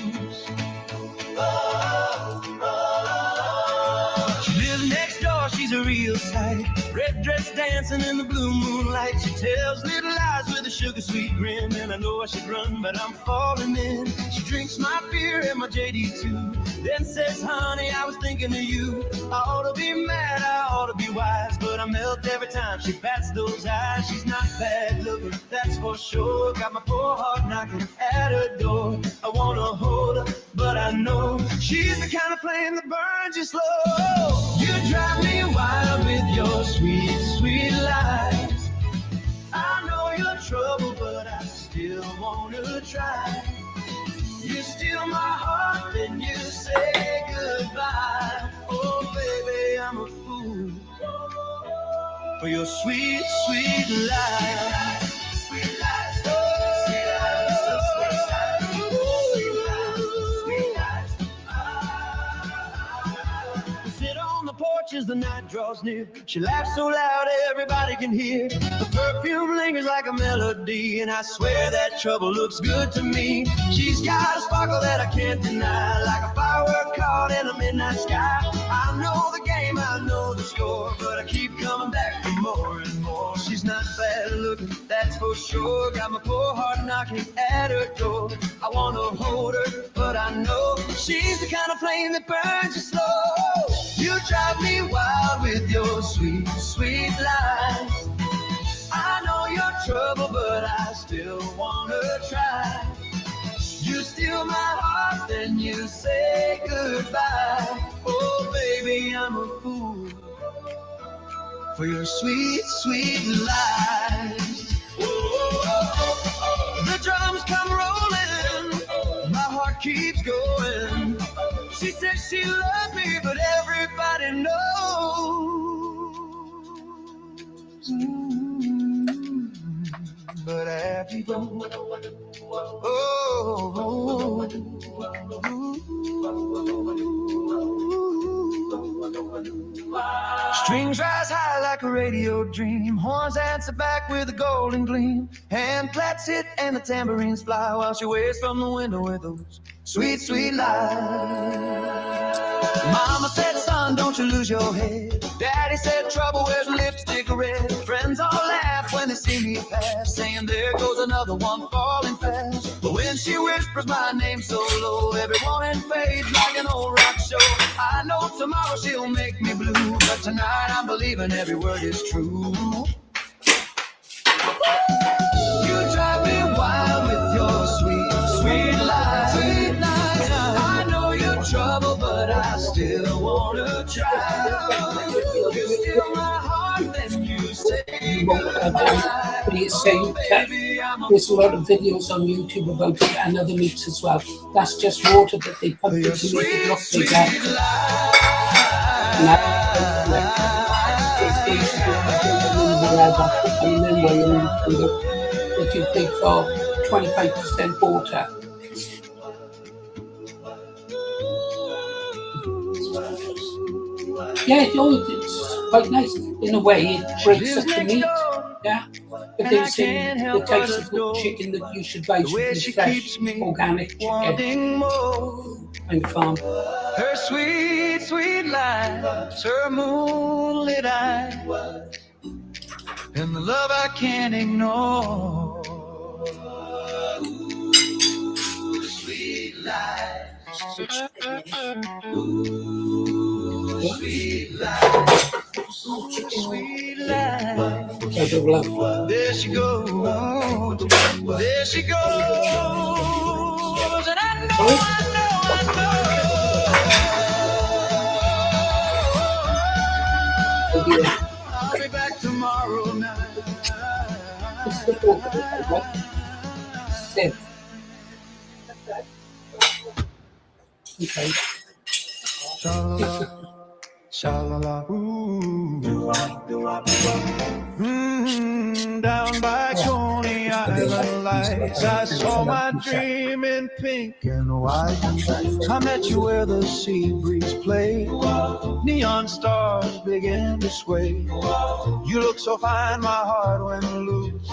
She lives next door, she's a real sight. Red dress dancing in the blue moonlight. She tells little lies with a sugar sweet grin. And I know I should run, but I'm falling in. She drinks my beer and my JD too. Then says, honey, I was thinking of you. I ought to be mad, I ought to be wise, but I melt every time she bats those eyes. She's not bad looking, that's for sure. Got my poor heart knocking at her door. I wanna hold her, but I know she's the kind of flame that burns you slow. You drive me wild with your sweet, sweet lies. I know you're trouble, but I still wanna try. You steal my heart, then you say goodbye. Oh, baby, I'm a fool for your sweet, sweet lies. Sweet lies, sweet lies, so sweet lies, sweet lies, sweet lies. We sit on the porch as the night draws near. She laughs so loud everybody can hear. The perfume lingers like a melody, and I swear that trouble looks good to me. She's got a sparkle that I can't deny, like a firework caught in a midnight sky. I know the game, I know the score, but I keep coming back for more and more. She's not bad looking, that's for sure. Got my poor heart knocking at her door. I wanna hold her, but I know she's the kind of flame that burns you slow. You drive me wild with your sweet, sweet lies. I know you're trouble, but I still wanna try. You steal my heart, then you say goodbye. Oh, baby, I'm a fool for your sweet, sweet lies. The drums come rolling, my heart keeps going. She says she loves me, but everybody knows. But happy go. Oh, strings rise high like a radio dream. Horns answer back with a golden gleam. Hand plats hit and the tambourines fly while she waves from the window with those sweet, sweet lies. Mama said, son, don't you lose your head. Daddy said, trouble wears lipstick red. Friends all laugh when they see me pass, saying there goes another one falling fast. But when she whispers my name so low, every morning fades like an old rock show. I know tomorrow she'll make me blue, but tonight I'm believing every word is true. You drive me wild with your sweet, sweet lies. Sweet lies. I know you're trouble, but I still wanna try. You steal my heart, then you say goodbye. There's a lot of videos on YouTube about it and other meats as well. That's just water that they pump in to make it look bigger. And then that you take for 25% water. Yeah, it's quite nice. In a way, it breaks up the meat. Yeah. But they say the types of chicken that you should buy should be fresh, organic chicken. And farm. Her sweet, sweet lies, her moonlit eyes, and the love I can't ignore. Ooh, sweet lies. Ooh, sweet lies. Sweet lies. There she goes. There she goes. And I know. What's the book? What? Synth. Okay. Sha-la-la, ooh. Down by Coney Island lights, I saw my dream in pink and white. I met you where the sea breeze played. Neon stars began to sway. You look so fine, my heart went loose.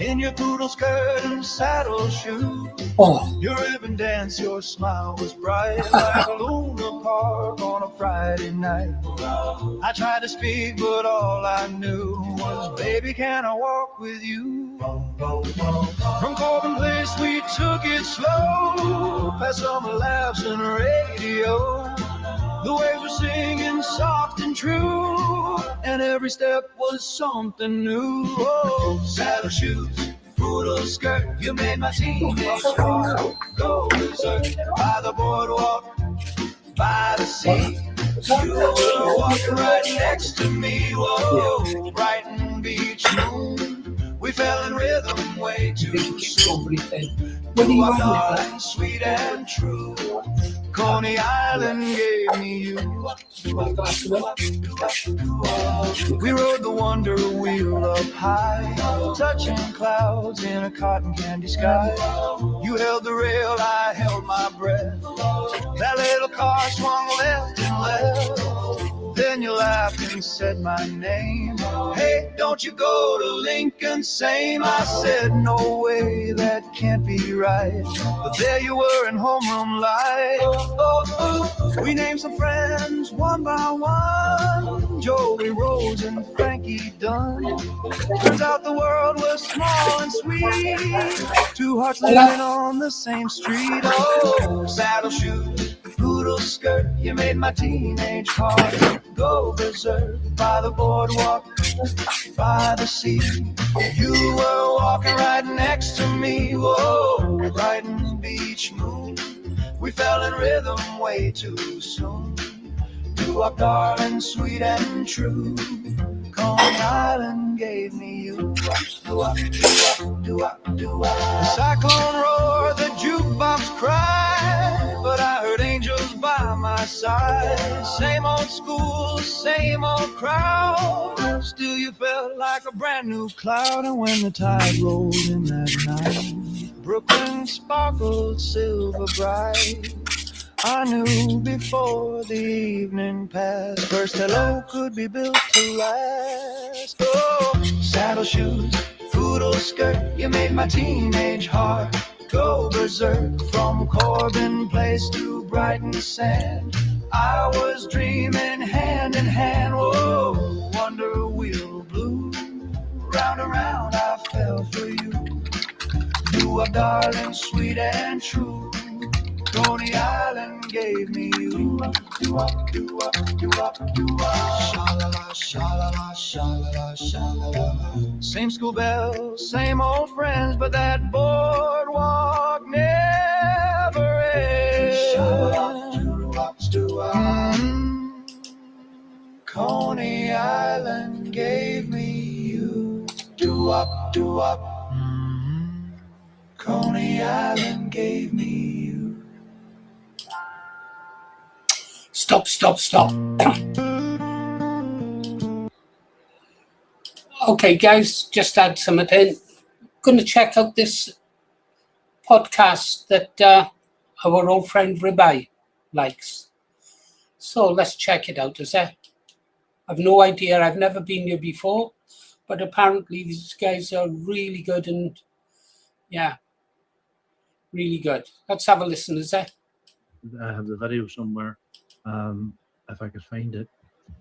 In your poodle skirt and saddle shoes. Oh, Your ribbon dance, your smile was bright like a Luna Park on a Friday night. I tried to speak, but all I knew was, baby, can I walk with you? From Corbin Place, we took it slow, past summer laughs and radio. The waves were singing soft and true, and every step was something new. Oh, saddle shoes, poodle skirt, you made my teenage heart go berserk. By the boardwalk, by the sea, you were walking right next to me. Whoa, Brighton Beach moon, we fell in rhythm way too soon. You are darling, sweet and true. Coney Island gave me you. We rode the wonder wheel up high, touching clouds in a cotton candy sky. You held the rail, I held my breath. That little car swung left and left. Then you laughed and said my name. Hey, don't you go to Lincoln same. I said, no way, that can't be right. But there you were in homeroom light. We named some friends one by one, Joey Rose and Frankie Dunn. Turns out the world was small and sweet, two hearts living on the same street. Oh, saddle shoes, poodle skirt, you made my teenage heart go berserk. By the boardwalk, by the sea, you were walking right next to me. Whoa, Brighton Beach moon, we fell in rhythm way too soon. You are darling, sweet and true. Coney Island gave me you. The cyclone roared, the jukebox cried, but I heard angels by my side. Same old school, same old crowd, still you felt like a brand new cloud. And when the tide rolled in that night, Brooklyn sparkled silver bright. I knew before the evening passed, first hello could be built to last. Oh, saddle shoes, poodle skirt, you made my teenage heart go berserk. From Corbin Place to Brighton Sand, I was dreaming hand in hand. Whoa, wonder wheel blue, round and round I fell for you. You are darling, sweet and true. Coney Island gave me you. Sha-la-la, sha-la-la, sha-la-la, sha-la-la. Same school bells, same old friends, but that boardwalk never ends. Coney Island gave me you. Do-up, do-up. Coney Island gave me you. Stop. Okay, guys, just add something in. Going to check out this podcast that our old friend Ribeye likes. So let's check it out, is it? I've no idea. I've never been here before, but apparently these guys are really good and, yeah, really good. Let's have a listen, is it? I have the video somewhere, if I could find it,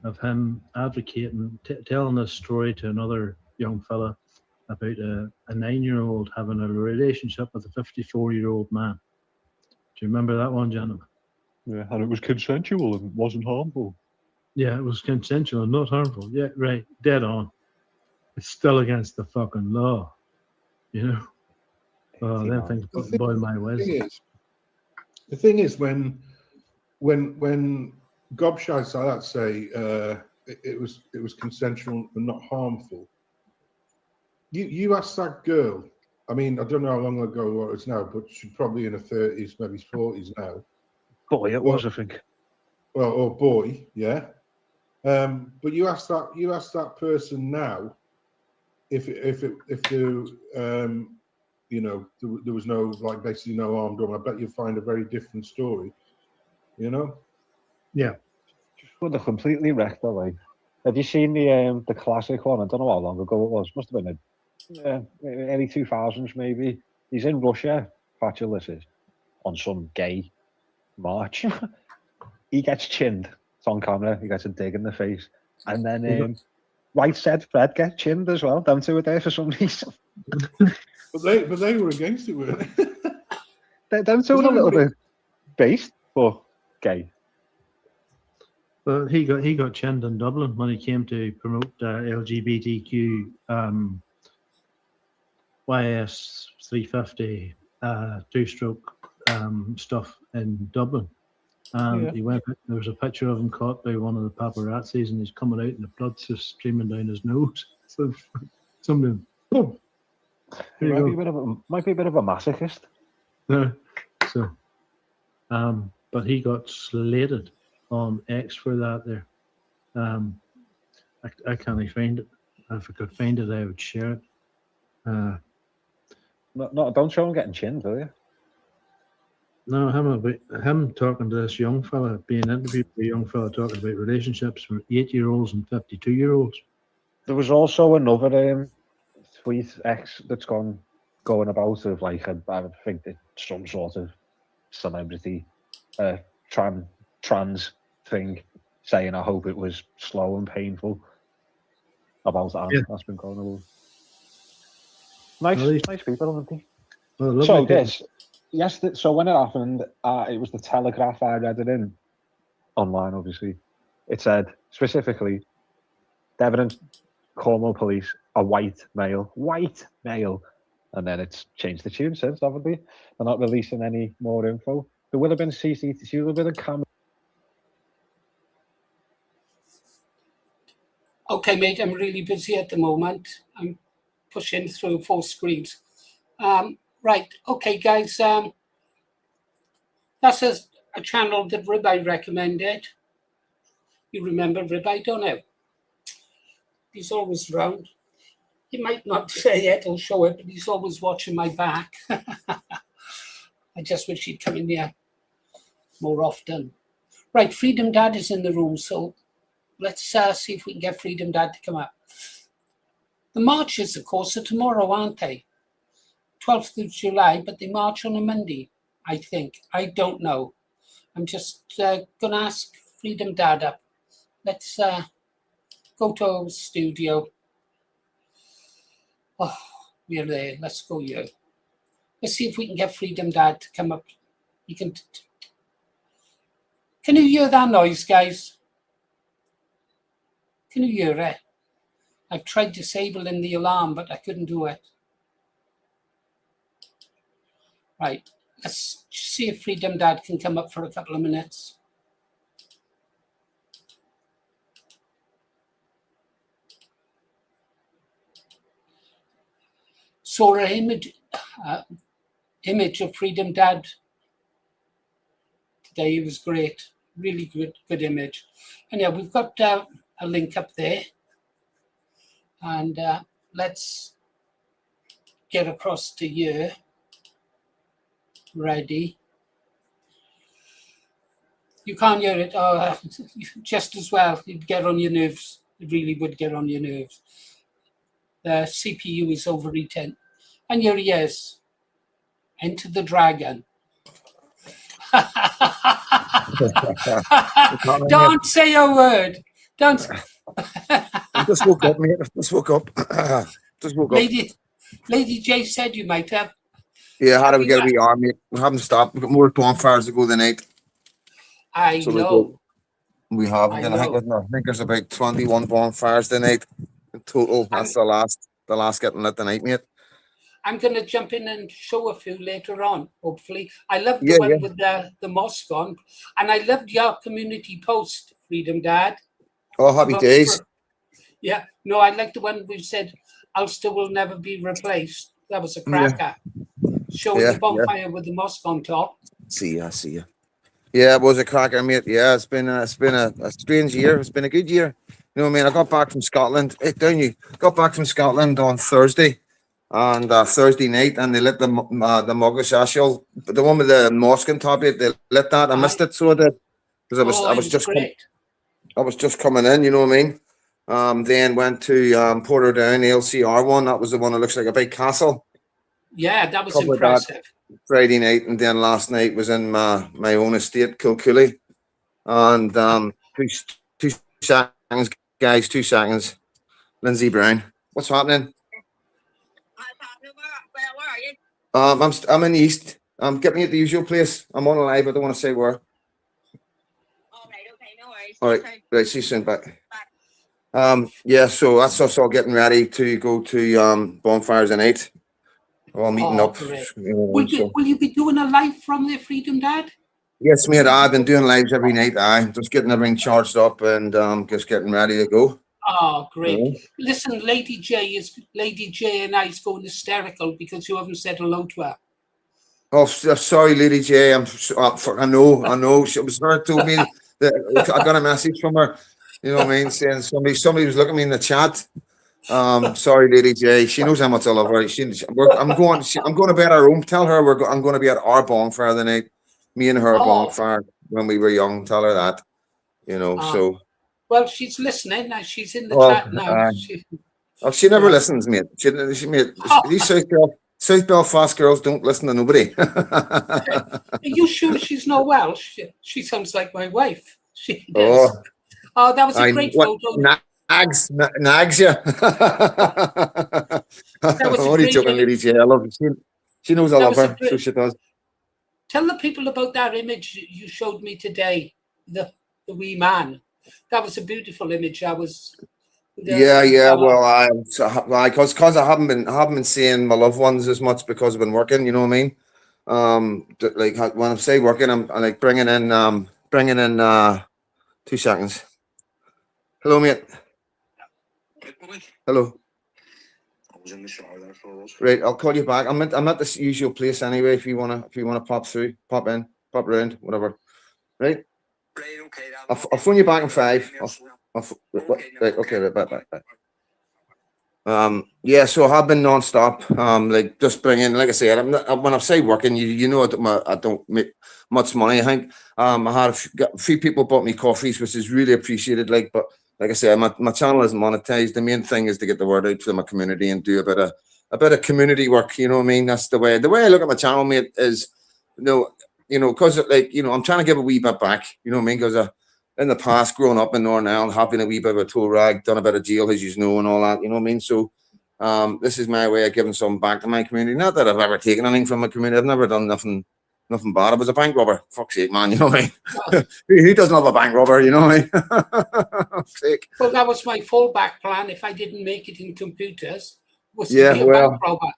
of him advocating, telling a story to another young fella about a 9-year-old having a relationship with a 54-year-old man. Do you remember that one, gentlemen? Yeah, and it was consensual and wasn't harmful. Yeah, it was consensual and not harmful. Yeah, right, dead on. It's still against the fucking law, you know? Oh, them things boil my wisdom. The thing is, when gobshites like that say it was consensual and not harmful, You asked that girl. I mean, I don't know how long ago what it's now, but she's probably in her 30s, maybe 40s now. Boy, it was, I think. Well, or boy, yeah. But you asked that person now if the you know there was no, like, basically no harm done. I bet you'd find a very different story. You know. Yeah. Just would have completely wrecked her life. Have you seen the classic one? I don't know how long ago it was. Must have been early 2000s maybe. He's in Russia, Fatulus, on some gay march. He gets chinned. It's on camera. He gets a dig in the face, and then White said Fred gets chinned as well. Them two were there for some reason. But they were against it, weren't they? Them two were a little bit based, but gay. Well, he got chinned in Dublin when he came to promote LGBTQ YS 350 two-stroke stuff in Dublin. And he went. There was a picture of him caught by one of the paparazzis, and he's coming out, and the blood's just streaming down his nose. So somebody, boom. Might be a bit of a masochist. So, but he got slated on X for that. There, I can't find it. If I could find it, I would share it. No, don't show him getting chinned, do you? No, him talking to this young fella, being interviewed by a young fella talking about relationships with 8-year-olds and 52-year-olds. There was also another tweet X that's going about of, like, I think it's some sort of celebrity trans thing, saying I hope it was slow and painful about that. Yeah. That's been going on. Nice people, aren't they? Well, so this. Yes, so when it happened, it was the Telegraph I read it in, online obviously. It said, specifically, Devon and Cornwall police, a white male, and then it's changed the tune since, haven't they? They're not releasing any more info. There will have been CCTV, there will have been a camera. Okay, mate, I'm really busy at the moment. I'm pushing through 4 screens. Right, okay, guys, that's a channel that Ribeye recommended. You remember Ribeye, don't you? He's always around. He might not say it or show it, but he's always watching my back. I just wish he'd come in here more often. Right, Freedom Dad is in the room, so let's see if we can get Freedom Dad to come up. The marches, of course, are tomorrow, aren't they? 12th of July, but they march on a Monday, I think. I don't know. I'm just going to ask Freedom Dad up. Let's go to our studio. Oh, we're there. Let's go here. Let's see if we can get Freedom Dad to come up. You can you hear that noise, guys? Can you hear it? I've tried disabling the alarm, but I couldn't do it. Right, let's see if Freedom Dad can come up for a couple of minutes. Saw an image of Freedom Dad today. It was great, really good image. And yeah, we've got a link up there. And let's get across to here. Ready. You can't hear it. Oh, just as well. It'd get on your nerves. It really would get on your nerves. The CPU is overheating. And here he is. Enter the Dragon. Don't say a word. Don't. I just woke up, mate. Just woke up. Lady J said you might have. Yeah, how do we get a wee arm, mate? We haven't stopped. We've got more bonfires to go tonight. I know. We have. I think there's about 21 bonfires tonight in total. That's the last getting lit tonight, mate. I'm going to jump in and show a few later on, hopefully. I love the one with the mosque on. And I loved your community post, Freedom Dad. Oh, happy days. Yeah. No, I like the one we said, Ulster will never be replaced. That was a Yeah, cracker. Showing yeah, the bonfire with the mosque on top. see ya. Yeah, it was a cracker, mate. Yeah, it's been a strange year. It's been a good year. You know what I mean? I got back from Scotland. Hey, down you got back from Scotland on Thursday, and Thursday night, and they lit the Mogashashal, the one with the mosque on top of it. They lit that. I missed it, so I did because Oh, it was great. I was just coming in. You know what I mean? Then went to Portadown, the LCR one. That was the one that looks like a big castle. Yeah, that was Covered that impressive. Friday night, and then last night was in my own estate, Kilcooley. And two seconds, guys, 2 seconds. Lindsay Brown, what's happening? I'm in the east. I'm getting at the usual place. I'm on a live. I don't want to say where. All right, see you soon. Back. Yeah, so that's us all getting ready to go to bonfires tonight. We're all meeting up. Great. You know, Will you be doing a live from the Freedom Dad? Yes, mate. I've been doing lives every night. Just getting everything charged up and just getting ready to go. Oh, great. Listen, Lady J and I's going hysterical because you haven't said hello to her. Oh, sorry, Lady J. I know. She was her told me that I got a message from her. You know what I mean? Saying somebody was looking at me in the chat. Sorry, Lady J. She knows how much I love her. I'm going to be at her home. Tell her I'm going to be at our bonfire the night. Me and her bonfire when we were young. Tell her that. You know. So. Well, she's listening now. She's in the chat now. She never listens, mate. These South Belfast girls don't listen to nobody. Are you sure she's not Welsh? She sounds like my wife. She does. Oh, that was a great photo. Nags you. What are you talking, Lady J? I love her. She knows I love her, so she does. Tell the people about that image you showed me today, the wee man. That was a beautiful image. Yeah. Well, because I haven't been seeing my loved ones as much because I've been working. You know what I mean? Like when I say working, I'm like bringing in 2 seconds. Hello, mate. Hello. I was in the shower there for us. Right, I'll call you back. I'm at this usual place anyway. If you wanna pop through, pop in, pop round, whatever. Right. Right. Okay. I'll phone you back in 5. Right. Okay. Right. Bye. Yeah. So I have been non-stop. Like just bringing, like I said, when I say working, you know, I don't make much money. I think. I had a few people bought me coffees, which is really appreciated. But like I said, my channel isn't monetized. The main thing is to get the word out to my community and do a bit of community work. You know what I mean? That's the way I look at my channel, mate. Is because I'm trying to give a wee bit back. You know what I mean? Because in the past, growing up in Northern Ireland, having a wee bit of a tool rag, done a bit of jail, as you know, and all that. You know what I mean? So this is my way of giving some back to my community. Not that I've ever taken anything from my community. I've never done nothing bad. I was a bank robber. Fuck's sake, man. You know what I mean? Who doesn't love a bank robber? You know what I mean? Well, that was my fallback plan if I didn't make it in computers. Was yeah, to be a bank robber.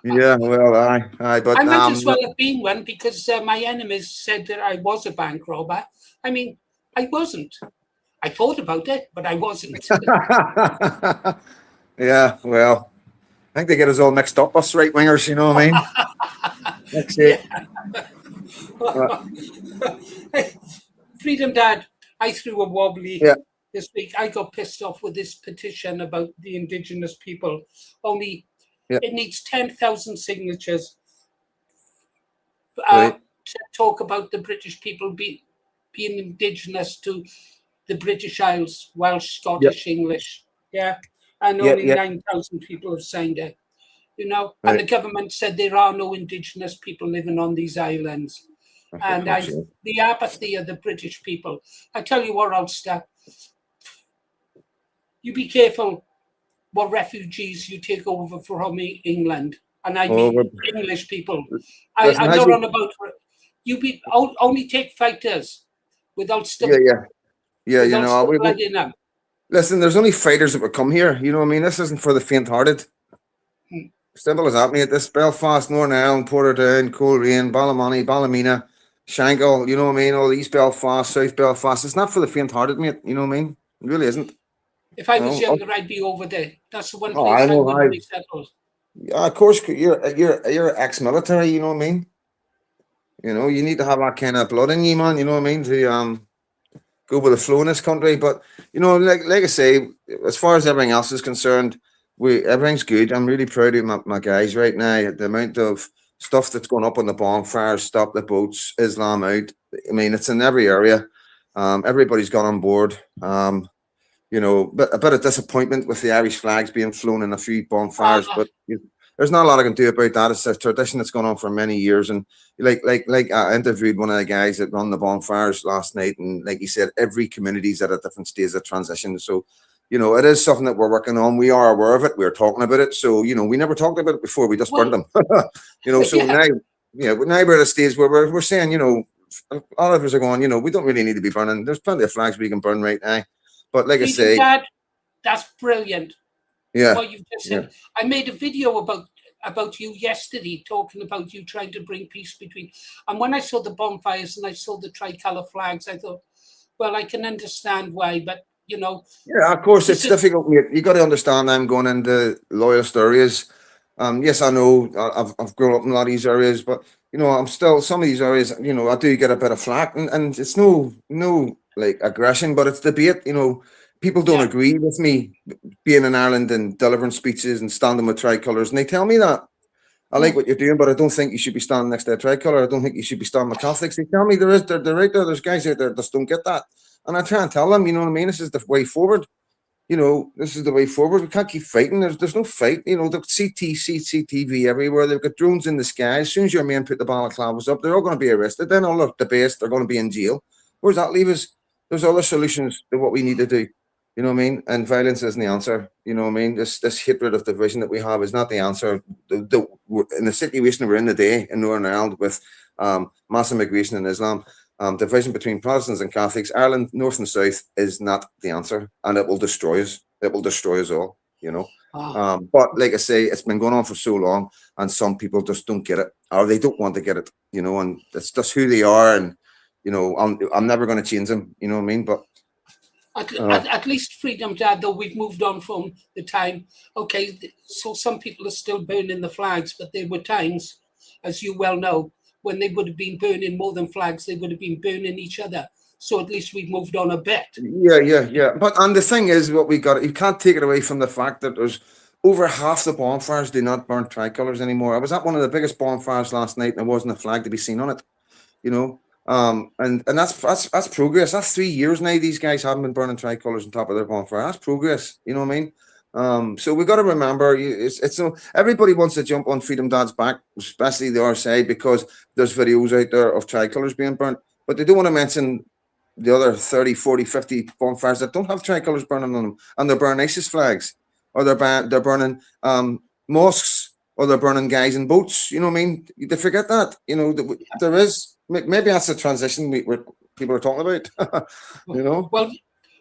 Yeah, well, aye, but I might as well have been one because my enemies said that I was a bank robber. I mean, I wasn't. I thought about it, but I wasn't. Yeah, well, I think they get us all mixed up, us right wingers. You know what I mean? That's it. Freedom Dad, I threw a wobbly this week. I got pissed off with this petition about the Indigenous people. Only it needs 10,000 signatures to talk about the British people being Indigenous to the British Isles, Welsh, Scottish, English. Yeah, and only 9,000 people have signed it. You know, and the government said there are no Indigenous people living on these islands. And the apathy of the British people. I tell you what, Ulster, you be careful what refugees you take over from England. And I mean English people. I'm not on about you. Only take fighters without stuff. Yeah. You know, listen, there's only fighters that would come here. You know what I mean? This isn't for the faint-hearted. Simple as that, mate. This Belfast, Northern Ireland, Portadown, Coleraine, Ballymoney, Ballymena, Shankill, you know what I mean? All East Belfast, South Belfast. It's not for the faint-hearted, mate. You know what I mean? It really isn't. If I You was know, oh, younger, I'd be over there. That's the one oh, I place I know. would have resettled. Yeah, of course, you're ex-military. You know what I mean. You know, you need to have that kind of blood in you, man. You know what I mean, to go with the flow in this country. But you know, like I say, as far as everything else is concerned, everything's good. I'm really proud of my guys right now. The amount of stuff that's going up on the bonfires, stop the boats, Islam out. I mean, it's in every area. Everybody's got on board. You know, but a bit of disappointment with the Irish flags being flown in a few bonfires, but there's not a lot I can do about that. It's a tradition that's gone on for many years, and like I interviewed one of the guys that run the bonfires last night, and like he said, every community's at a different stage of transition. So, you know, it is something that we're working on. We are aware of it. We're talking about it. So, you know, we never talked about it before. We just burned them. You know, so now, yeah, now we're at a stage where we're saying, you know, a lot of us are going, you know, we don't really need to be burning. There's plenty of flags we can burn right now. But like I say, Dad, that's brilliant. yeah, What you've just said. I made a video about you yesterday, talking about you trying to bring peace between. And when I saw the bonfires and I saw the tricolour flags, I thought, well, I can understand why, but you know. Yeah, of course, it's difficult. You got to understand. I'm going into loyalist areas. Yes, I know. I've grown up in a lot of these areas, but you know, I'm still some of these areas. You know, I do get a bit of flack, and it's no like aggression, but it's debate. You know, people don't agree with me being in Ireland and delivering speeches and standing with tricolours, and they tell me that. I like what you're doing, but I don't think you should be standing next to a tricolour. I don't think you should be standing with Catholics. They tell me they're right there. There's guys out there that just don't get that. And I try and tell them, you know what I mean? This is the way forward. You know, this is the way forward. We can't keep fighting. There's no fight. You know, the CCTV everywhere. They've got drones in the sky. As soon as your men put the balaclavas up, they're all going to be arrested. Then all of the base, they're going to be in jail. Where does that leave us? There's other solutions to what we need to do. You know what I mean? And violence isn't the answer. You know what I mean? This hatred of division that we have is not the answer. In the situation we're in today in Northern Ireland with mass immigration in Islam, division between Protestants and Catholics, Ireland, North and South, is not the answer, and it will destroy us. It will destroy us all, you know. But like I say, it's been going on for so long, and some people just don't get it, or they don't want to get it, you know, and it's just who they are, and you know, I'm never going to change them, you know what I mean? But at least freedom, Dad, though we've moved on from the time. Okay, so some people are still burning the flags, but there were times, as you well know, when they would have been burning more than flags, they would have been burning each other. So at least we've moved on a bit. Yeah. But and the thing is, what we got, you can't take it away from the fact that there's over half the bonfires do not burn tricolours anymore. I was at one of the biggest bonfires last night, and there wasn't a flag to be seen on it. You know. And that's progress. That's 3 years now. These guys haven't been burning tricolours on top of their bonfire. That's progress. You know what I mean? So we got to remember, it's everybody wants to jump on Freedom Dad's back, especially the other side, because there's videos out there of tricolours being burnt, but they don't want to mention the other 30, 40, 50 bonfires that don't have tricolours burning on them, and they're burning ISIS flags, or they're burning mosques, or they're burning guys in boats. You know what I mean? They forget that. You know, there is. Maybe that's the transition people are talking about. You know. Well,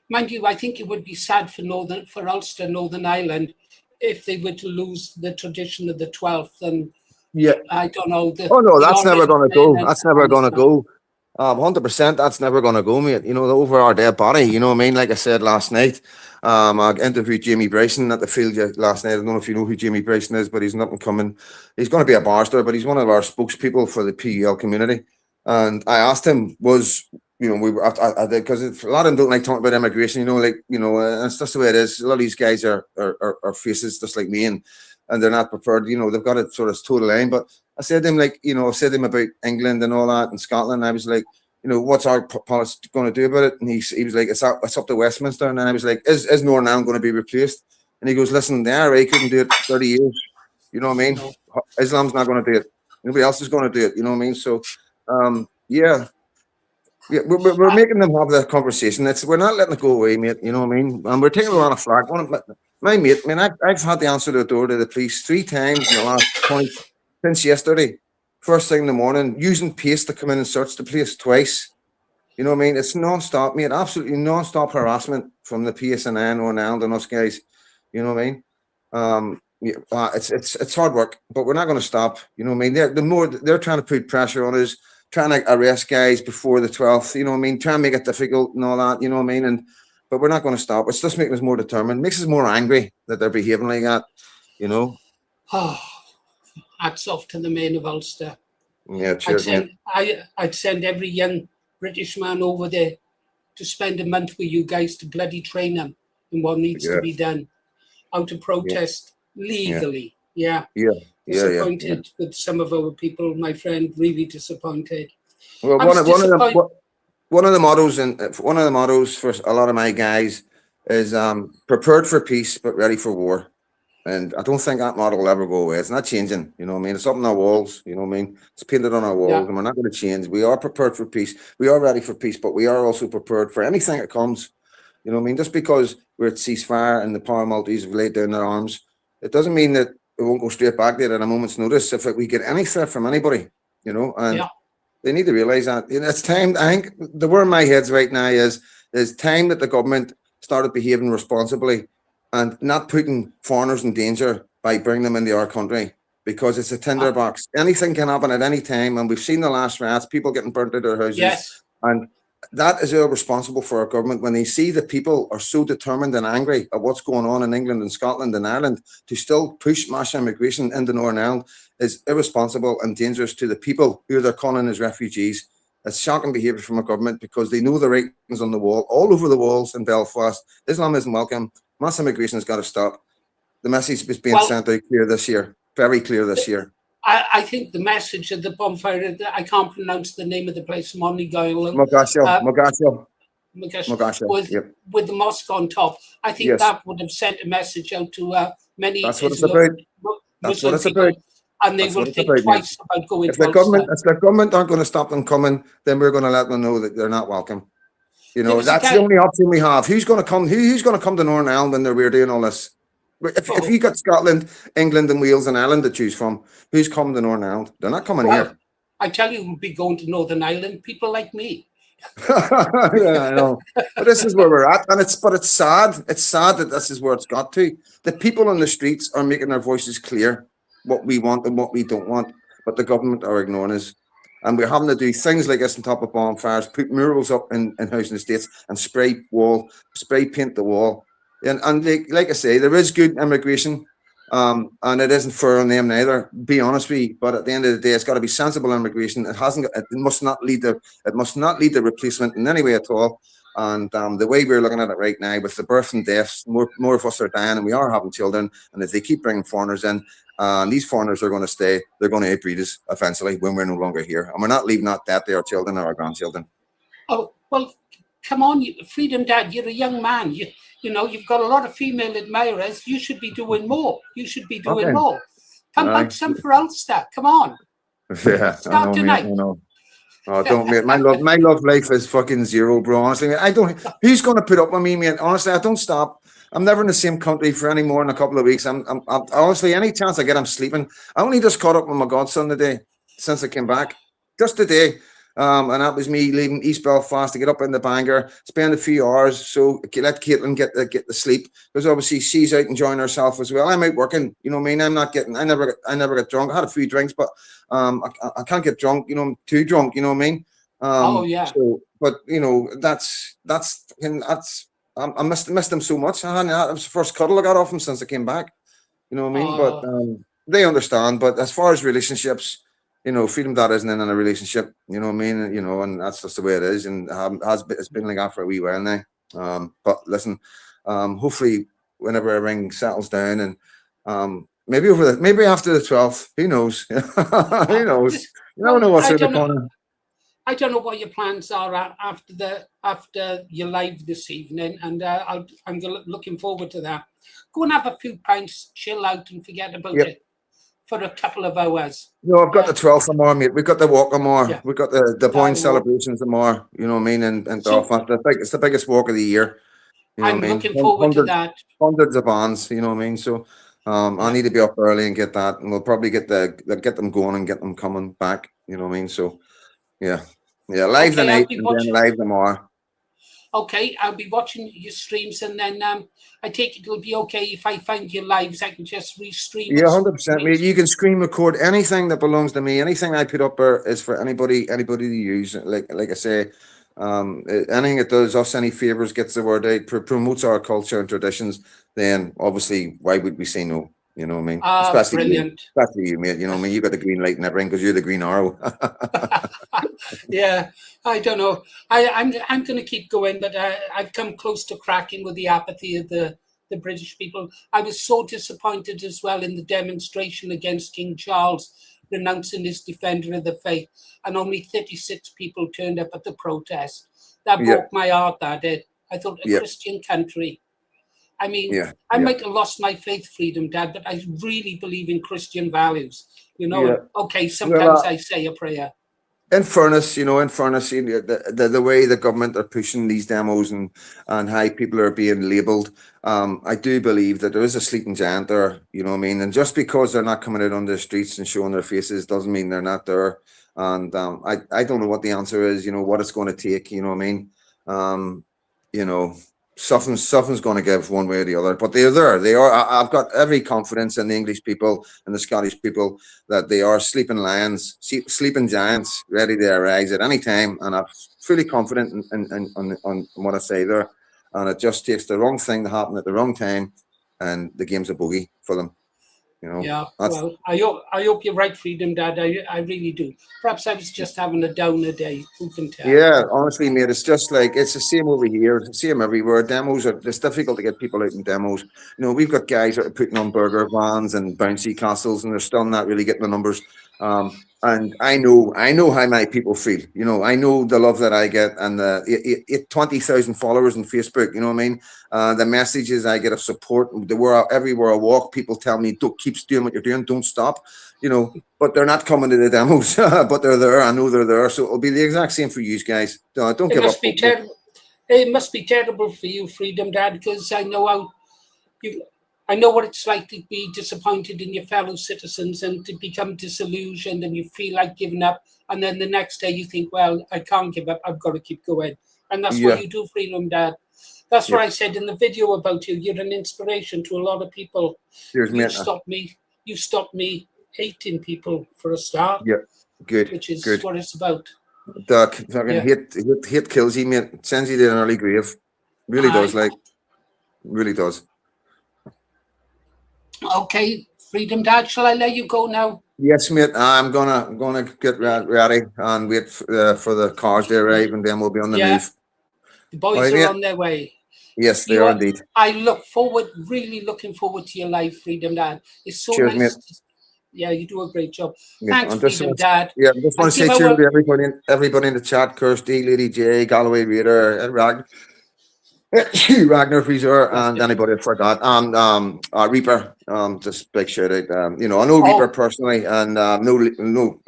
mind you, I think it would be sad for Ulster, Northern Ireland, if they were to lose the tradition of the 12th, and I don't know. Oh no, that's never going to go. That's never going to go. 100%. That's never going to go, mate. You know, over our dead body. You know what I mean? Like I said last night, I interviewed Jamie Bryson at the field last night. I don't know if you know who Jamie Bryson is, but he's not coming. He's going to be a barrister, but he's one of our spokespeople for the PEL community. And I asked him, we were, I did, because a lot of them don't like talking about immigration, and it's just the way it is. A lot of these guys are faces just like me, and they're not prepared, they've got it sort of total line. But I said to him, I said to him about England and all that and Scotland. I was like, what's our policy going to do about it? And he was like, it's up to Westminster. And then I was like, is Northern Ireland going to be replaced? And he goes, listen, the IRA couldn't do it 30 years. You know what I mean? No. Islam's not going to do it. Nobody else is going to do it. You know what I mean? So, we're making them have that conversation. We're not letting it go away, mate. You know what I mean? And we're taking a lot of flack. My mate, I mean, I've had to answer the door to the police 3 times in the last point since yesterday. First thing in the morning, using pace to come in and search the place twice. You know what I mean? It's non-stop, mate. Absolutely non-stop harassment from the PSNN or Ireland and us guys. You know what I mean? It's hard work, but we're not going to stop. You know what I mean? They're trying to put pressure on us, trying to arrest guys before the 12th. You know what I mean? Trying to make it difficult and all that. You know what I mean? And but we're not going to stop. It's just making us more determined, makes us more angry that they're behaving like that, you know. Oh, hats off to the men of Ulster. Yeah, cheers, mate. I'd send every young British man over there to spend a month with you guys to bloody train them in what needs to be done. How to protest legally. Yeah. Disappointed with some of our people, my friend, really disappointed. Well, one of the mottos for a lot of my guys is prepared for peace but ready for war. And I don't think that model will ever go away. It's not changing, you know what I mean? It's up on our walls, you know what I mean? It's painted on our walls, and we're not going to change. We are prepared for peace. We are ready for peace, but we are also prepared for anything that comes. You know what I mean? Just because we're at ceasefire and the power multis have laid down their arms, it doesn't mean that it won't go straight back there at a moment's notice if we get any threat from anybody, you know? And they need to realise that. You know, it's time. I think the word in my head's right now is time that the government started behaving responsibly and not putting foreigners in danger by bringing them into our country, because it's a tinderbox. Anything can happen at any time, and we've seen the last riots, people getting burnt out of their houses. And that is irresponsible for our government when they see that people are so determined and angry at what's going on in England and Scotland and Ireland to still push mass immigration into Northern Ireland is irresponsible and dangerous to the people who they're calling as refugees. It's shocking behaviour from a government because they know the writings on the wall, all over the walls in Belfast. Islam isn't welcome. Mass immigration has got to stop. The message is being sent out clear this year, very clear this year. I think the message of the bonfire, I can't pronounce the name of the place, I'm only going along. Mogasio. With the mosque on top. I think that would have sent a message out to many. That's what it's about. That's what it's about. And they will think twice about going to Ulster. If the government aren't going to stop them coming, then we're going to let them know that they're not welcome. You know, that's the only option we have. Who's going to come? Who's going to come to Northern Ireland when we're doing all this? If you got Scotland, England, and Wales and Ireland to choose from, who's coming to Northern Ireland? They're not coming here. I tell you, we'll be going to Northern Ireland. People like me. Yeah, I know. But this is where we're at, and it's sad. It's sad that this is where it's got to. The people on the streets are making their voices clear, what we want and what we don't want, but the government are ignoring us. And we're having to do things like this on top of bonfires, put murals up in housing estates and spray paint the wall. And like I say, there is good immigration, and it isn't fair on them neither, be honest with you. But at the end of the day, it's got to be sensible immigration. It must not lead to replacement in any way at all. And the way we're looking at it right now, with the birth and deaths, more of us are dying, and we are having children. And if they keep bringing foreigners in, these foreigners are going to stay. They're going to outbreed us eventually when we're no longer here, and we're not leaving that to our children or our grandchildren. Oh well, come on, Freedom Dad. You're a young man. You know you've got a lot of female admirers. You should be doing more. You should be doing more. Come back some for Ulster. Come on. Yeah, start tonight. I know. Oh, don't, mate. My love life is fucking zero, bro. Honestly, I don't. Who's going to put up with me, mate? Honestly, I don't stop. I'm never in the same country for any more than a couple of weeks. I'm honestly, any chance I get, I'm sleeping. I only just caught up with my godson today since I came back, just today. And that was me leaving East Belfast to get up in the Bangor, spend a few hours, so let Caitlin get the sleep, because obviously she's out enjoying herself as well. I'm out working, you know what I mean. I never get drunk. I had a few drinks, but I can't get drunk, you know. I'm too drunk, you know what I mean. So, but you know, that's I missed them so much. That was the first cuddle I got off them since I came back, you know what I mean. But they understand. But as far as relationships, you know, Freedom Dad isn't in a relationship, you know what I mean? You know, and that's just the way it is, and it's been like that for a wee while now. But listen, hopefully whenever everything settles down, and maybe after the 12th, who knows? Who knows? You never know what's in the corner. I don't know what your plans are after your live this evening, and I'm looking forward to that. Go and have a few pints, chill out, and forget about it for a couple of hours. No, I've got the 12th tomorrow, mate. We've got the walk tomorrow. Yeah. We've got the Boyne celebrations tomorrow. You know what I mean? And Belfast, it's the biggest walk of the year. You know I'm looking forward to that. Hundreds of bands. You know what I mean? So I need to be up early and get that, and we'll probably get them going and get them coming back. You know what I mean? So yeah, live tonight and then live tomorrow. Okay, I'll be watching your streams, and then I take it will be okay if I find your lives. I can just restream. Yeah, 100%. Mate, you can screen record anything that belongs to me. Anything I put up there is for anybody to use. Like I say, Anything it does us any favors, gets the word out, promotes our culture and traditions, then obviously why would we say no? You know what I mean? Brilliant. Especially you, mate. You know what I mean? You got the green light and everything because you're the green arrow. Yeah, I don't know. I'm going to keep going, but I've come close to cracking with the apathy of the British people. I was so disappointed as well in the demonstration against King Charles, renouncing his defender of the faith, and only 36 people turned up at the protest. That Yeah. broke my heart, that did. I thought, a Yeah. Christian country. I mean, Yeah. I Yeah. might have lost my faith freedom, Dad, but I really believe in Christian values. You know, Yeah. okay, sometimes Well, I say a prayer. in fairness, you know, the way the government are pushing these demos and how people are being labelled, I do believe that there is a sleeping giant there. You know what I mean? And just because they're not coming out on the streets and showing their faces doesn't mean they're not there. And I don't know what the answer is. You know what it's going to take. You know what I mean? You know, something's going to give one way or the other. But they're there. They are. I've got every confidence in the English people and the Scottish people that they are sleeping lions, sleeping giants, ready to arise at any time. And I'm fully confident on what I say there. And it just takes the wrong thing to happen at the wrong time, and the game's a bogey for them. You know. Yeah, That's, well, I hope you're right, Freedom Dad. I really do. Perhaps I was just having a downer day. Who can tell? yeah, honestly, mate, it's just like it's the same over here. It's the same everywhere. Demos are it's difficult to get people out in demos. You know, we've got guys that are putting on burger vans and bouncy castles, and they're still not really getting the numbers. And I know how my people feel. You know, I know the love that I get, and the 20,000 followers on Facebook. You know what I mean? The messages I get of support. Everywhere I walk, people tell me, "Don't keep doing what you're doing. Don't stop." You know, but they're not coming to the demos, but they're there. I know they're there, so it'll be the exact same for you guys. Don't It give up. must be terrible. It must be terrible for you, Freedom Dad, because I know how you. I know what it's like to be disappointed in your fellow citizens and to become disillusioned, and you feel like giving up. And then the next day you think, well, I can't give up. I've got to keep going. And that's Yeah. what you do, Freedom Dad. That's what Yeah. I said in the video about you. You're an inspiration to a lot of people. Cheers, You mate. stopped me. You stopped me hating people for a start, Yeah, good, which is good. what it's about. Duck, fucking Yeah. hate kills you, mate. Sends you to an early grave. Really does, Aye. like, really does. Okay, Freedom Dad, shall I let you go now? Yes, mate. I'm gonna get ready and wait for the cars to arrive, and then we'll be on the Yeah. move. The boys Right, are mate? on their way. Yes, they You are are- indeed. I really looking forward to your live, Freedom Dad. It's so Cheers, nice. mate. Yeah, you do a great job. Yeah, Thanks, and just Freedom want- Dad. Yeah, I just want And to say give cheers our- to everybody in the chat, Kirsty, Lady J, Galloway Raider, and Ragnar Freezer, and anybody I forgot, and Reaper. Just big shout out. You know, I know Reaper personally, and no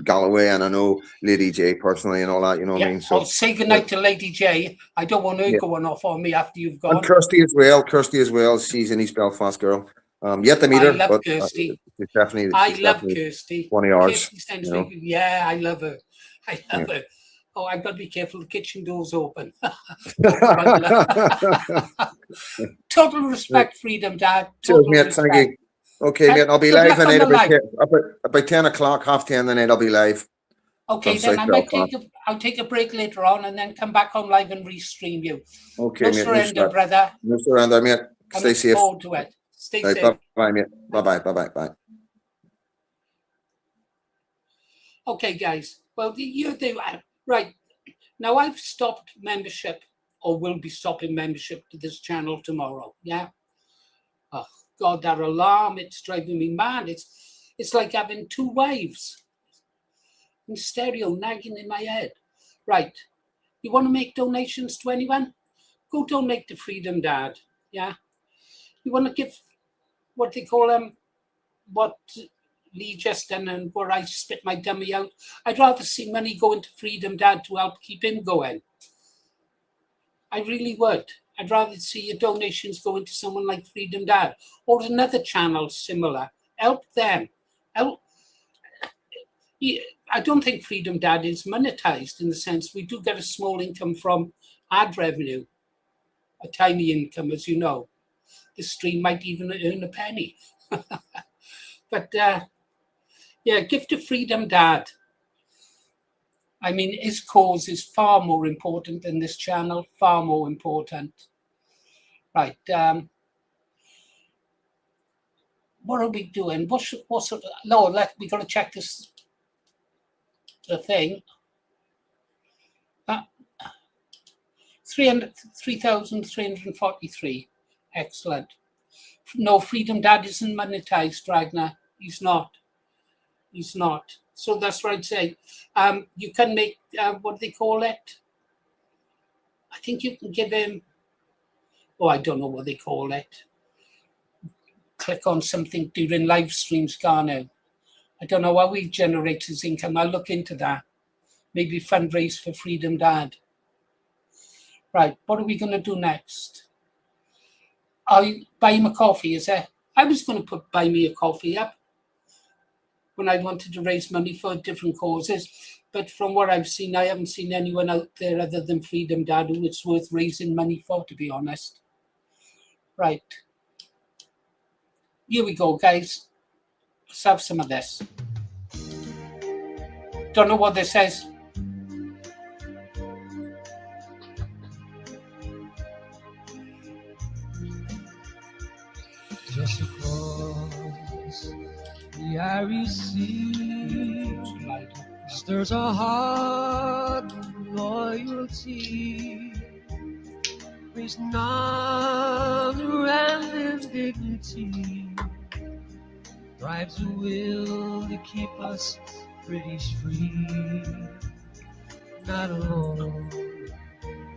Galloway, and I know Lady J personally, and all that. You know what I mean? So say goodnight to Lady J. I don't want her Yeah. going off on me after you've gone. and Kirsty as well. Kirsty as well. She's an East Belfast girl. Yet to meet I her, love but Kirsty. she's definitely. I she's love definitely Kirsty. One of ours. Kirsty sends you know. me, yeah, I love her. I love her. Oh, I've got to be careful. The kitchen door's open. Total respect, Freedom Dad. Cheers, Total mate. respect. Thank you. Okay, mate. I'll be Good live luck on tonight the live. about 10 o'clock, 10:30 the night. I'll be live. Okay, from then South I might Belfast. I'll take a break later on and then come back on live and restream you. Okay, No mate. surrender, brother. No surrender, mate. I Stay look safe. forward to it. Stay Right, safe. bye, mate. Bye. Bye. Okay, guys. Well, you do. Right. Now, I've stopped membership or will be stopping membership to this channel tomorrow. Yeah. Oh, God, that alarm. It's driving me mad. It's like having two wives in stereo nagging in my head. Right. You want to make donations to anyone? Go donate to Freedom Dad. Yeah. You want to give what they call what Lee just done and where I spit my dummy out. I'd rather see money going to Freedom Dad to help keep him going. I really would. I'd rather see your donations going to someone like Freedom Dad or another channel similar. Help them. I don't think Freedom Dad is monetized in the sense we do get a small income from ad revenue, a tiny income, as you know. The stream might even earn a penny. But yeah, give to Freedom Dad. I mean, his cause is far more important than this channel, far more important. Right. What are we doing? What sort of, no, we got to check this, the thing. 3,343. Excellent. No, Freedom Dad isn't monetized, Ragnar. He's not. He's not. So that's what I'd say. You can make, what do they call it? I think you can give him, oh, I don't know what they call it. Click on something during live streams, Garno. I don't know how he generates his income. I'll look into that. Maybe fundraise for Freedom Dad. Right, what are we going to do next? I buy him a coffee, is it? I was going to buy me a coffee up when I wanted to raise money for different causes. But from what I've seen, I haven't seen anyone out there other than Freedom Dad who it's worth raising money for, to be honest. Right. Here we go, guys. Let's have some of this. Don't know what this is. Just across the Irish Sea stirs a heart of loyalty, raising honor and dignity, drives a will to keep us British free. Not alone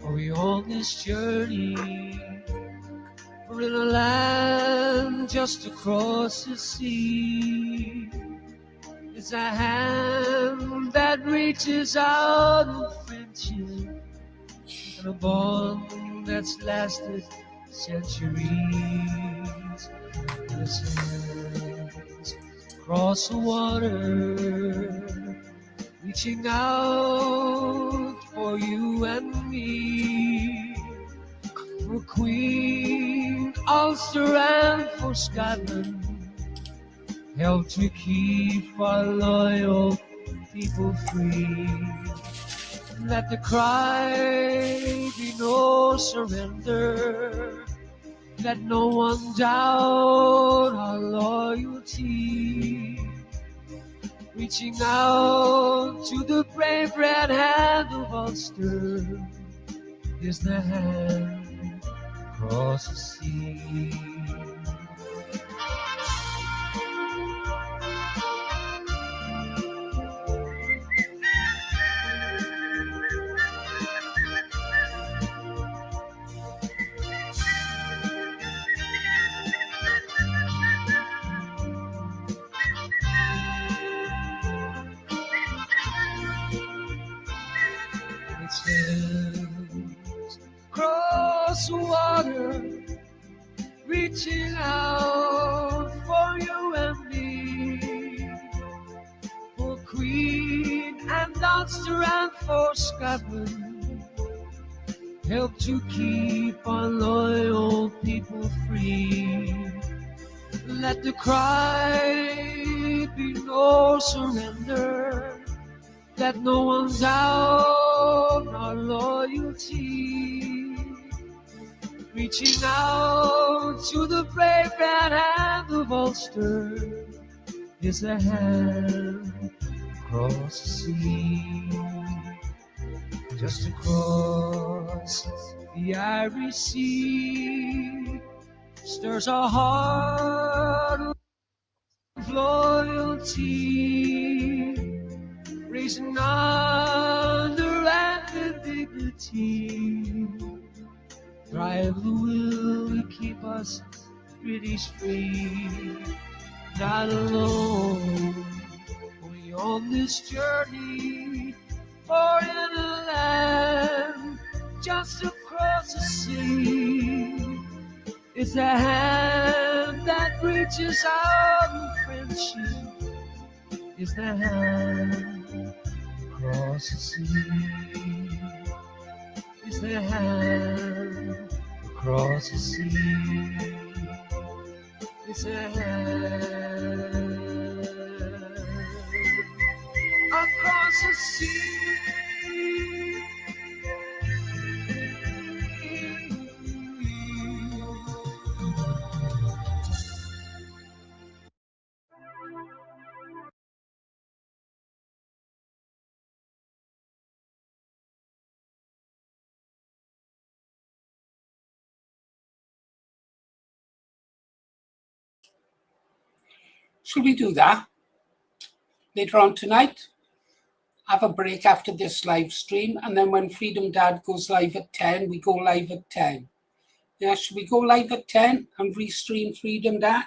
are we on this journey, we're in a land just across the sea. It's a hand that reaches out in friendship, and a bond that's lasted centuries. This hands across the water, reaching out for you and me, for Queen Ulster and for Scotland, help to keep our loyal people free. Let the cry be no surrender, let no one doubt our loyalty, reaching out to the brave red hand of Ulster is the hand across the sea. Across the water, reaching out for you and me, for Queen and Ulster and for Scotland, help to keep our loyal people free. Let the cry be no surrender, let no one doubt our loyalty, reaching out to the brave red hand of Ulster is a hand across the sea. Just across the Irish Sea stirs a heart of loyalty, raising honor and dignity, drive the will to keep us British free. Not alone, we on this journey, or in a land just across the sea. It's a hand that reaches out in friendship, it's the hand across the sea. It's the hand across the sea. It's a hand across the sea. Should we do that later on tonight? Have a break after this live stream, and then when Freedom Dad goes live at 10, we go live at 10. Yeah, should we go live at 10 and restream Freedom Dad?